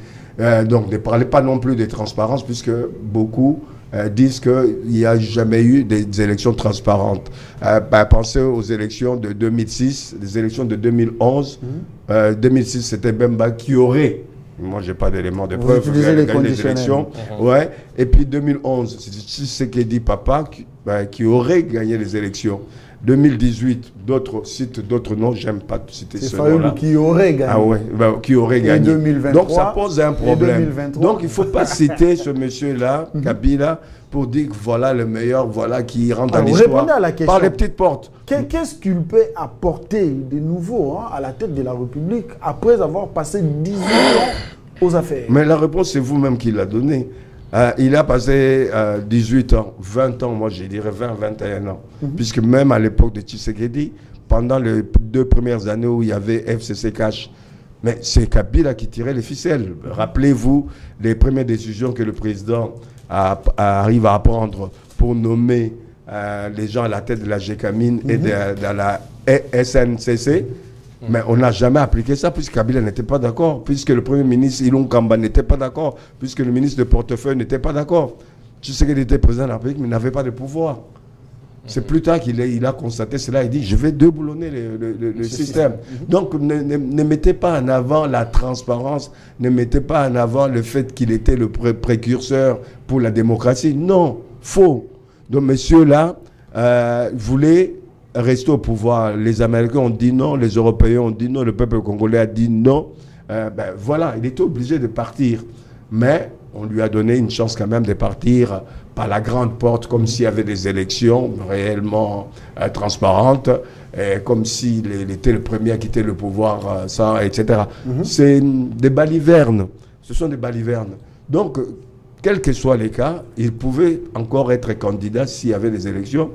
Donc, ne parlez pas non plus de transparence, puisque beaucoup disent qu'il n'y a jamais eu des élections transparentes. Pensez aux élections de 2006, les élections de 2011. 2006, c'était Bemba qui aurait... Moi, je n'ai pas d'éléments de preuve. Les élections. Ouais. Et puis 2011, c'est ce que dit Papa, qui aurait gagné les élections. 2018, d'autres citent d'autres noms, j'aime pas citer ce nom-là. Qui aurait gagné. Ah ouais, qui aurait gagné. 2023, donc ça pose un problème. Donc il ne faut pas citer ce monsieur-là, Kabila, pour dire que voilà le meilleur, voilà qui rentre dans l'histoire. Répondez à la question. Par les petites portes. Qu'est-ce qu'il peut apporter de nouveau à la tête de la République après avoir passé 18 ans aux affaires? Mais la réponse, c'est vous-même qui l'a donnée. Il a passé 18 ans, 20 ans, moi je dirais 20, 21 ans. Puisque même à l'époque de Tshisekedi, pendant les 2 premières années où il y avait FCC Cash, mais c'est Kabila qui tirait les ficelles. Rappelez-vous les premières décisions que le président arrive à prendre pour nommer les gens à la tête de la GECAMINE et de la SNCC. Mais on n'a jamais appliqué ça puisque Kabila n'était pas d'accord, puisque le Premier ministre Ilon Kamba n'était pas d'accord, puisque le ministre de portefeuille n'était pas d'accord. Tu sais qu'il était président de la République, mais il n'avait pas de pouvoir. C'est plus tard qu'il a constaté cela, il dit je vais déboulonner le système. Donc ne mettez pas en avant la transparence, ne mettez pas en avant le fait qu'il était le précurseur pour la démocratie. Non, faux. Donc monsieur là voulait rester au pouvoir. Les Américains ont dit non, les Européens ont dit non, le peuple congolais a dit non. Voilà, il était obligé de partir. Mais on lui a donné une chance quand même de partir par la grande porte, comme s'il y avait des élections réellement transparentes, comme s'il était le premier à quitter le pouvoir, etc. C'est des balivernes. Ce sont des balivernes. Donc, quels que soient les cas, il pouvait encore être candidat s'il y avait des élections,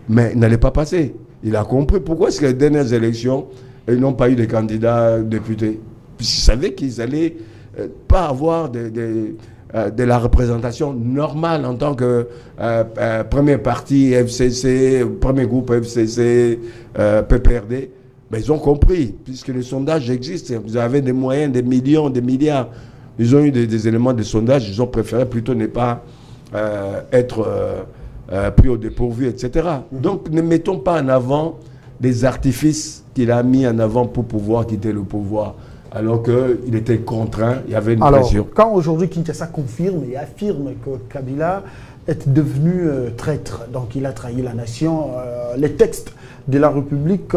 mais il n'allait pas passer. Il a compris pourquoi est-ce que les dernières élections, ils n'ont pas eu de candidats députés. Puisqu'ils savaient qu'ils n'allaient pas avoir de la représentation normale en tant que premier parti FCC, premier groupe FCC, PPRD. Mais ils ont compris, puisque les sondages existent. Vous avez des moyens, des millions, des milliards. Ils ont eu des éléments de sondage, ils ont préféré plutôt ne pas être pris au dépourvu, etc. Donc ne mettons pas en avant des artifices qu'il a mis en avant pour pouvoir quitter le pouvoir, alors qu'il était contraint, il y avait une pression. Quand aujourd'hui Kinshasa confirme et affirme que Kabila est devenu traître, donc il a trahi la nation, les textes de la République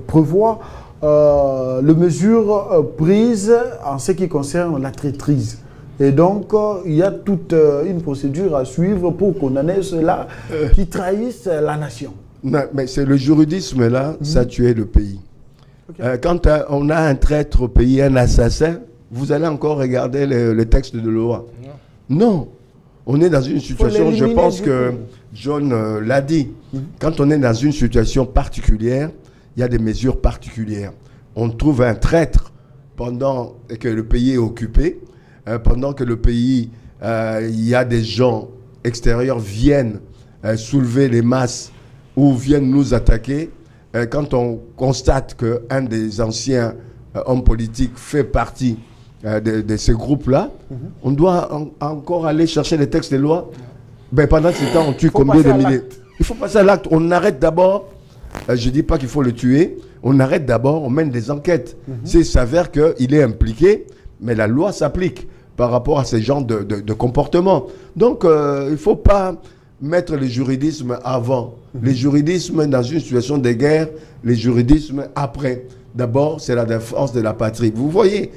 prévoient les mesures prises en ce qui concerne la traîtrise. Et donc, il y a toute une procédure à suivre pour condamner ceux-là qui trahissent la nation. Non, mais c'est le juridisme là, ça tuait le pays. Okay. Quand on a un traître au pays, un assassin, vous allez encore regarder le texte de loi. Non. On est dans une situation, je pense que John l'a dit, quand on est dans une situation particulière, il y a des mesures particulières. On trouve un traître pendant que le pays est occupé, pendant que le pays, il y a des gens extérieurs viennent soulever les masses ou viennent nous attaquer. Quand on constate qu'un des anciens hommes politiques fait partie de ces groupes-là, on doit encore aller chercher les textes de loi. Ben, pendant ce temps, on tue combien de milliers? Il faut passer à l'acte. On arrête d'abord. Je ne dis pas qu'il faut le tuer. On arrête d'abord, on mène des enquêtes. S'il s'avère qu'il est impliqué, mais la loi s'applique par rapport à ces genres de comportements. Donc, il ne faut pas mettre le juridisme avant. Le juridisme dans une situation de guerre, le juridisme après. D'abord, c'est la défense de la patrie. Vous voyez,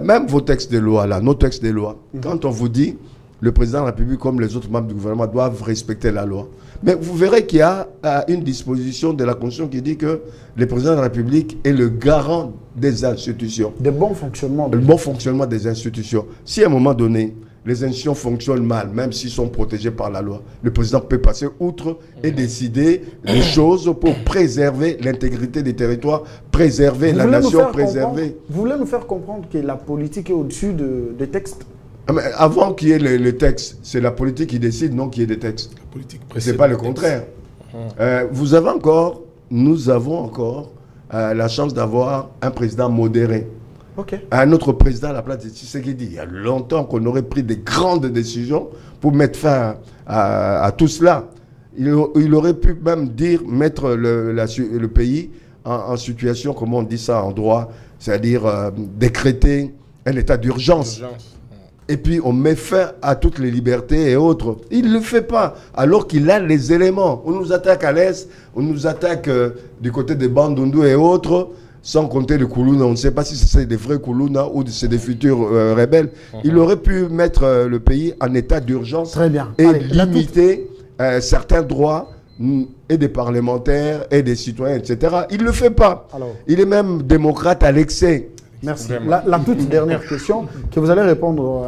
même vos textes de loi, là, nos textes de loi, quand on vous dit le président de la République comme les autres membres du gouvernement doivent respecter la loi, mais vous verrez qu'il y a une disposition de la Constitution qui dit que le président de la République est le garant des institutions. De bon fonctionnement. Le bon fonctionnement des institutions. Si à un moment donné, les institutions fonctionnent mal, même s'ils sont protégés par la loi, le président peut passer outre et décider des choses pour préserver l'intégrité des territoires, préserver la nation, préserver... Vous voulez nous faire comprendre que la politique est au-dessus des textes? Mais avant qu'il y ait le texte, c'est la politique qui décide, non qu'il y ait des textes. La politique précède. C'est pas le contraire. Nous avons encore la chance d'avoir un président modéré. Un autre président à la place de Tshisekedi. Il y a longtemps qu'on aurait pris des grandes décisions pour mettre fin à tout cela. Il aurait pu même mettre le pays en situation, comment on dit ça en droit, c'est-à-dire décréter un état d'urgence. Et puis on met fin à toutes les libertés et autres. Il ne le fait pas, alors qu'il a les éléments. On nous attaque à l'est, on nous attaque du côté des Bandundu et autres, sans compter les Koulouna. On ne sait pas si c'est des vrais Koulouna ou c'est des futurs rebelles. Il aurait pu mettre le pays en état d'urgence et limiter certains droits et des parlementaires et des citoyens, etc. Il ne le fait pas. Alors, il est même démocrate à l'excès. Merci. La toute dernière question, que vous allez répondre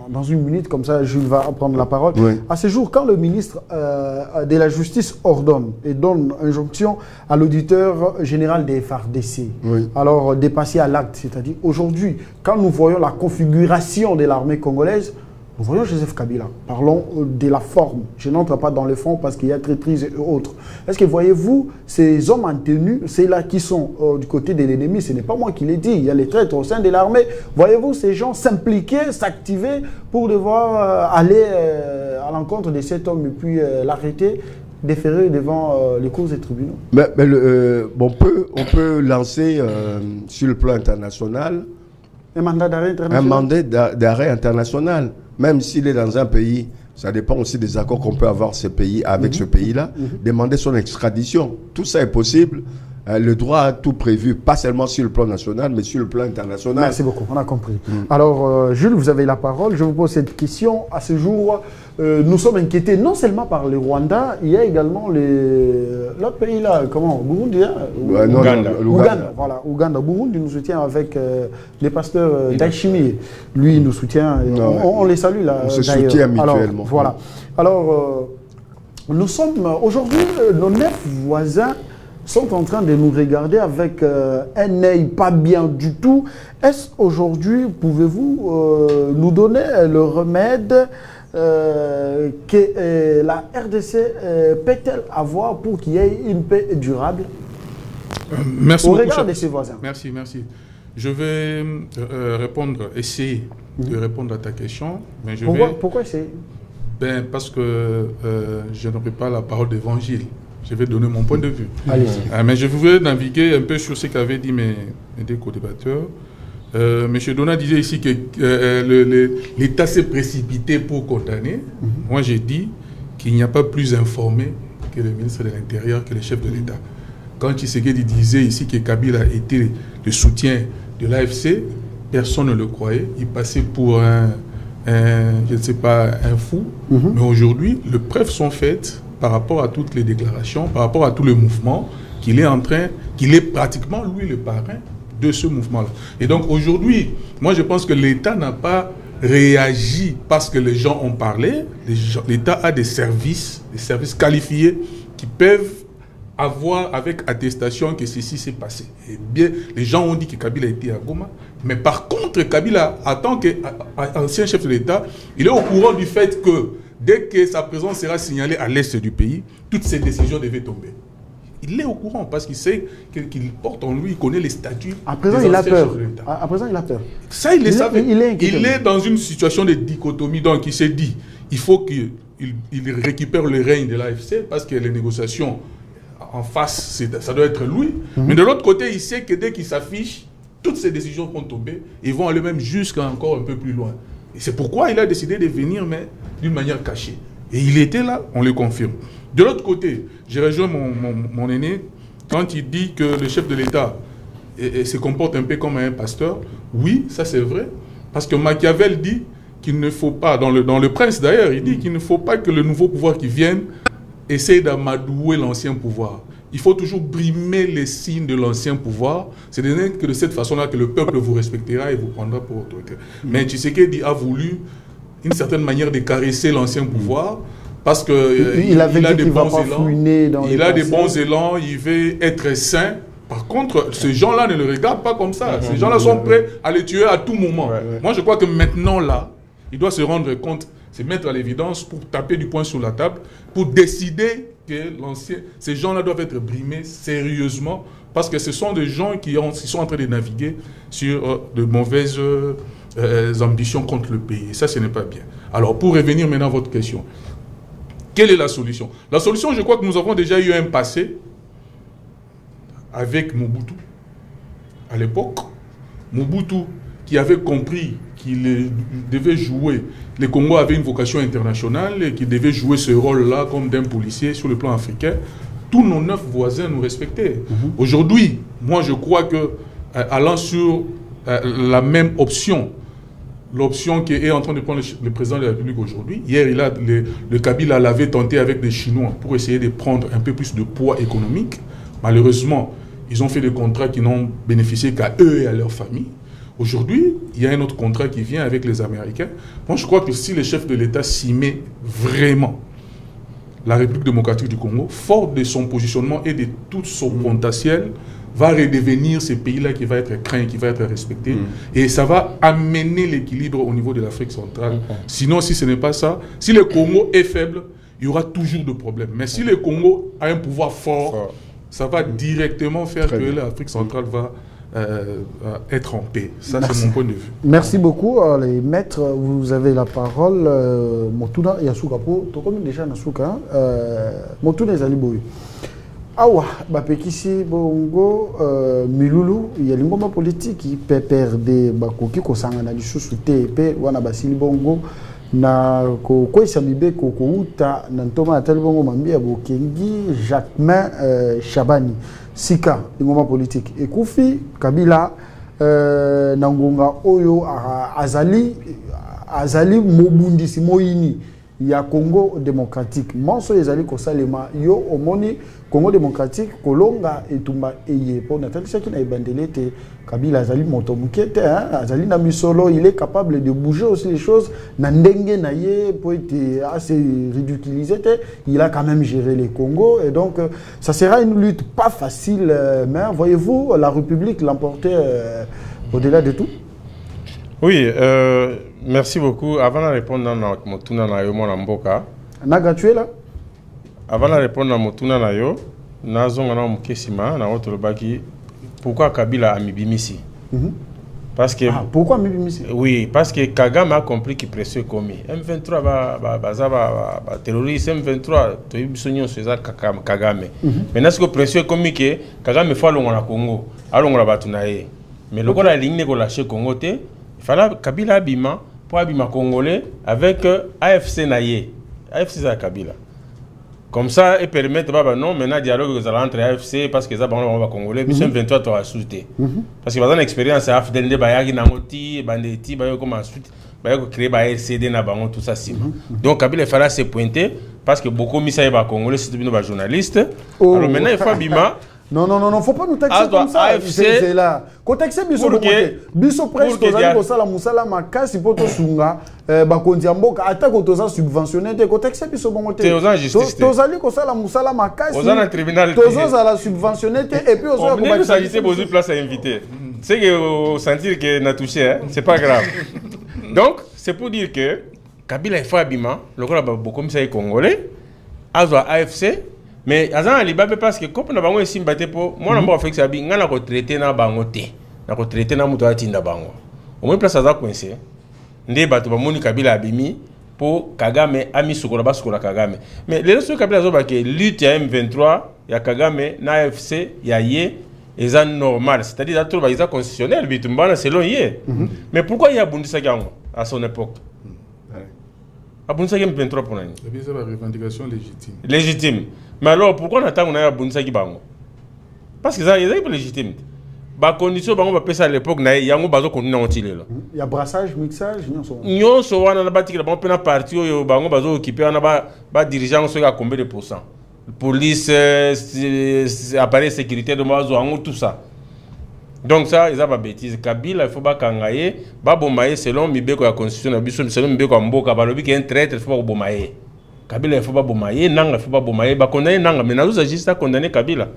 dans une minute, comme ça Jules va prendre la parole. Oui. À ce jour, quand le ministre de la Justice ordonne et donne injonction à l'auditeur général des FARDC, alors de passer à l'acte, c'est-à-dire aujourd'hui, quand nous voyons la configuration de l'armée congolaise, nous voyons Joseph Kabila. Parlons de la forme. Je n'entre pas dans le fond parce qu'il y a traîtrise et autres. Est-ce que voyez-vous ces hommes en tenue, c'est là qui sont du côté de l'ennemi, ce n'est pas moi qui l'ai dit, il y a les traîtres au sein de l'armée. Voyez-vous ces gens s'impliquer, s'activer pour devoir aller à l'encontre de cet homme et puis l'arrêter, déférer devant les cours des tribunaux? On peut lancer sur le plan international un mandat d'arrêt international. Un mandat d'arrêt international. Même s'il est dans un pays, ça dépend aussi des accords qu'on peut avoir avec ce pays-là, demander son extradition. Tout ça est possible. Le droit a tout prévu, pas seulement sur le plan national, mais sur le plan international. Merci beaucoup, on a compris. Alors, Jules, vous avez la parole. Je vous pose cette question. À ce jour, nous sommes inquiétés non seulement par le Rwanda, il y a également l'autre pays là, comment? Burundi, hein? Ouganda. Voilà, Ouganda. Burundi nous soutient avec les pasteurs Daishimi. Lui, il nous soutient. On les salue là. On se soutient mutuellement. Alors, voilà. Alors, nous sommes aujourd'hui, nos 9 voisins sont en train de nous regarder avec un œil pas bien du tout. Est-ce aujourd'hui, pouvez-vous nous donner le remède que la RDC peut-elle avoir pour qu'il y ait une paix durable merci au regard de ses voisins? Merci. Je vais essayer de répondre à ta question. Mais pourquoi essayer? Parce que je n'aurai pas la parole d'évangile. Je vais donner mon point de vue. Mais je voudrais naviguer un peu sur ce qu'avaient dit mes deux co-débatteurs. M. Donat disait ici que l'État s'est précipité pour condamner. Moi, j'ai dit qu'il n'y a pas plus informé que le ministre de l'Intérieur, que le chef de l'État. Quand Tshisekedi disait ici que Kabila était le soutien de l'AFC, personne ne le croyait. Il passait pour je ne sais pas, un fou. Mais aujourd'hui, les preuves sont faites par rapport à toutes les déclarations, par rapport à tout le mouvement, qu'il est pratiquement, lui, le parrain de ce mouvement-là. Et donc, aujourd'hui, moi, je pense que l'État n'a pas réagi parce que les gens ont parlé. L'État a des services qualifiés qui peuvent avoir avec attestation que ceci s'est passé. Et bien, les gens ont dit que Kabila était à Goma, mais par contre, Kabila, en tant qu'ancien chef de l'État, il est au courant du fait que dès que sa présence sera signalée à l'est du pays, toutes ces décisions devaient tomber. Il est au courant parce qu'il sait qu'il porte en lui, il connaît les statuts. À présent, il a peur. À présent, il a peur. Ça, il le savait. Il est dans une situation de dichotomie, donc il s'est dit, il faut qu'il récupère le règne de l'AFC parce que les négociations en face, ça doit être lui. Mais de l'autre côté, il sait que dès qu'il s'affiche, toutes ces décisions vont tomber et vont aller même jusqu'à encore un peu plus loin. Et c'est pourquoi il a décidé de venir, mais d'une manière cachée. Et il était là, on le confirme. De l'autre côté, j'ai rejoint mon aîné quand il dit que le chef de l'État se comporte un peu comme un pasteur. Oui, ça c'est vrai. Parce que Machiavel dit qu'il ne faut pas, dans le Prince d'ailleurs, il dit qu'il ne faut pas que le nouveau pouvoir qui vienne essaye d'amadouer l'ancien pouvoir. Il faut toujours brimer les signes de l'ancien pouvoir. C'est que de cette façon-là que le peuple vous respectera et vous prendra pour autorité. Mais Tshisekedi a voulu une certaine manière de caresser l'ancien pouvoir parce qu'il a des bons élans. Il a des bons élans, il veut être saint. Par contre, ces gens-là ne le regardent pas comme ça. Ces gens-là sont prêts à le tuer à tout moment. Moi, je crois que maintenant, là, il doit se rendre compte, se mettre à l'évidence pour taper du poing sur la table, pour décider que ces gens-là doivent être brimés sérieusement, parce que ce sont des gens qui sont en train de naviguer sur de mauvaises ambitions contre le pays. Et ça, ce n'est pas bien. Alors, pour revenir maintenant à votre question, quelle est la solution? La solution, je crois que nous avons déjà eu un passé avec Mobutu. À l'époque, Mobutu, qui avait compris qu'il devait jouer, le Congo avait une vocation internationale et qu'il devait jouer ce rôle-là comme d'un policier sur le plan africain. Tous nos 9 voisins nous respectaient. Aujourd'hui, moi je crois que allant sur la même option, l'option qui est en train de prendre le président de la République aujourd'hui, hier le Kabila l'avait tenté avec des Chinois pour essayer de prendre un peu plus de poids économique. Malheureusement, ils ont fait des contrats qui n'ont bénéficié qu'à eux et à leur famille. Aujourd'hui, il y a un autre contrat qui vient avec les Américains. Moi, je crois que si le chef de l'État s'y met vraiment, la République démocratique du Congo, fort de son positionnement et de tout son potentiel, va redevenir ce pays-là qui va être craint, qui va être respecté. Et ça va amener l'équilibre au niveau de l'Afrique centrale. Sinon, si ce n'est pas ça, si le Congo est faible, il y aura toujours de problèmes. Mais si le Congo a un pouvoir fort, ça va directement faire que l'Afrique centrale va être en paix. Ça, c'est mon point de vue. Merci beaucoup, les maîtres. Vous avez la parole. Motuna Yasuka po. To comme déjà Nasuka. Motuna Zaliboy. Awa, bapekisi bongo milulu ya lingoma politique PPRD bakoki kosanga na lisusu te pe wana basili bongo na ko kwesa mibeko ko uta na ntoma atali bongo mambia bokengi Jacquemain Chabani sika lingoma politique ekufi Kabila na ngonga oyo azali mobundisi moyini ya Congo démocratique. Monso ezali kosalema yo omoni Congo démocratique kolonga etumba eye po natali saki na ebandelete Kabila azali moto mukete azali na misolo, il est capable de bouger aussi les choses na ndenge na ye po être assez ridiculisé, il a quand même géré les Congo et donc ça sera une lutte pas facile mais voyez-vous la République l'emporter au-delà de tout. Oui, merci beaucoup. Avant de répondre à Motuna Nayo, mon Mboka. Na gratuit là? Avant de répondre à Motuna Nayo, Nazongana Mukesima, na Otolobaki, pourquoi Kabila a mibimisi? Parce que. Pourquoi mibimisi? Oui, parce que Kagame a compris qu'il pression commis. M23 va terroriste, M23, tu as besoin de Kagame. Maintenant, ce que pression commis que Kagame fait à Congo, alors on va batunaye. Mais le gars a ligne de lâcher Congo, il fallait Kabila Abima pour Abima Congolais avec AFC Naye. AFC c'est Kabila. Comme ça, et permettre, non, maintenant, dialogue entre AFC parce que ça va Congolais, puis M23 tu as souhaité. Parce que dans l'expérience, AFD de Bayagi Nangoti, Bandeti, Bayo comme ensuite, Bayo créer Bayo CD Nabango, tout ça, c'est. Donc Kabila il fallait se pointer parce que beaucoup de Missa Congolais, c'est devenu des journalistes. Alors maintenant, il faut Abima. Non, faut pas nous taxer comme ça. C'est là. Quand taxer biso côté, biso presque tozali kosala musala makasi poto sunga bakonzi ya mboka ata ko toza subventionné te ko taxe biso bongo te toza justice te tozali ko sala musala makasi oza na tribunal tozo sala subventionné te et puis ozo ko ba s'agissait besoin place à inviter c'est que sentir que na touché hein? C'est pas grave donc c'est pour dire que Kabila il faut abima le ko ba beaucoup comme ça congolais azo AFC mais azan alibabe parce que comme na bango esimba te po moi na mbo afex abi ngana ko traiter na bango te na ko traiter na muto atinda bango au moins place aza coincé nde bato bamoni Kabila abimi po Kagame ami sukola basukola Kagame mais les autres Kabila zo ba ke lutte ya M23 ya Kagame na AFC ya ye eza normal c'est-à-dire ça trouve ça constitutionnel bitumbana selon ye mais pourquoi il y a bundisa gango à son époque Abundisa M23 pour nani c'est la revendication légitime légitime mais alors pourquoi on attend on a Abundisa ki bango parce que ça ils sont légitimes ba condition bango ba pesa à l'époque na yango bazo continuer on tilelo il y a brassage mixage nyonso wana na batikela bango pena parti oyo bango bazo occuper wana ba dirigeant so ya combien de pourcents police appareil sécurité de mazo ango tout ça donc ça ils a pas bêtise Kabila il faut ba kangaye ba bomaye selon mibeko ya constitution na biso selon mibeko ya mboka ba lobi ki un traître il faut ba bomaye Kabila il faut ba bomaye nanga il faut ba bomaye ba condamner nanga mais nazo juste à condamner Kabila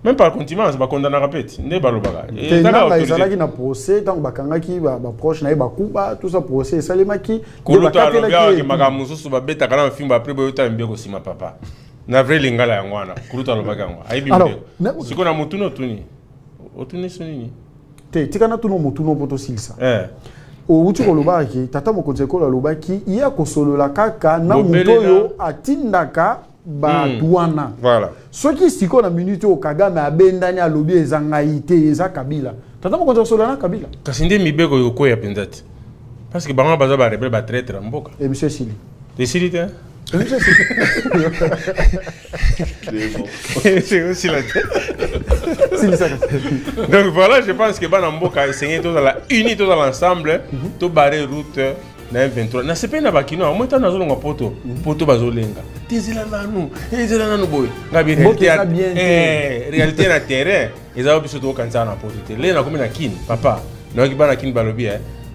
même par contumace ba condamner rapide ne ba lobaka et nanga ezalaki na procès tant ba kangaki ba proche na ba kuba tout ça procès salemaki kuluta lobia ki magamu susu ba beta kana film après ba yota mbeko sima papa na vrai lingala ya ngwana kuluta lobaka ngwa aibi mbeko siko na mutuno tuni otuni sonini te tikana tuno mutuno poto silsa o uti ko lobaki tata mokonzi ko lobaki iya ko solola kaka na mutoyo atindaka ba douana voilà ceux qui siko na minute o Kagame abendani alobi ezangaite eza Kabila tata mokonzi solola na Kabila kasinde mibeko yoko ya penzati parce que bango baza ba rebelle ba traître mboka et monsieur Sili décidé c'est aussi la tête. Donc voilà, je pense que Banamboka a essayé tout dans la uni tout dans l'ensemble, tout barrer route na M23. Na sepe na bakino, au moins t'as nazo nga poto, poto bazolenga. Tezela nanu boy. Ngabi réalité na terrain, ezao biso to kanza na poto. Le na komi na kin, papa. Na ki bana kin balobi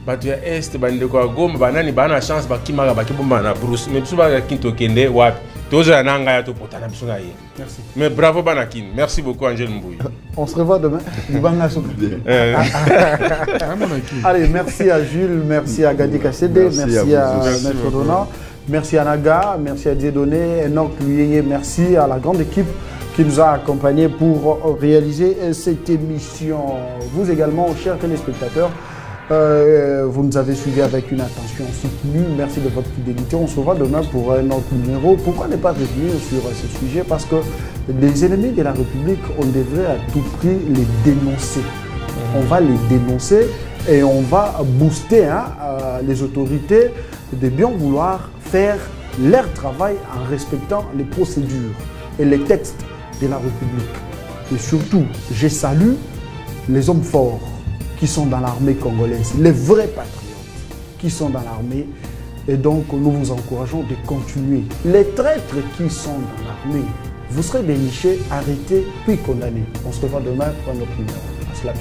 batu ya est bande kwa Goma banani bana chance bakimaka bakibomba na Bruce mais biso ba kinto kende wapi toza nanga ya to potana biso na ye merci mais bravo Banakin merci beaucoup Angel Mbouy on se revoit demain allez merci à Jules merci à Gadi Kassede merci à Maître Dona merci à Naga merci à Dieudonné Enoch Luyeye merci à la grande équipe qui nous a accompagnés pour réaliser cette émission. Vous également chers téléspectateurs, vous nous avez suivis avec une attention soutenue. Merci de votre fidélité. On se revoit demain pour un autre numéro. Pourquoi ne pas revenir sur ce sujet? Parce que les ennemis de la République, on devrait à tout prix les dénoncer. On va les dénoncer et on va booster les autorités de bien vouloir faire leur travail en respectant les procédures et les textes de la République. Et surtout, je salue les hommes forts qui sont dans l'armée congolaise, les vrais patriotes qui sont dans l'armée. Et donc, nous vous encourageons de continuer. Les traîtres qui sont dans l'armée, vous serez dénichés, arrêtés, puis condamnés. On se revoit demain pour un autre numéro. À cela,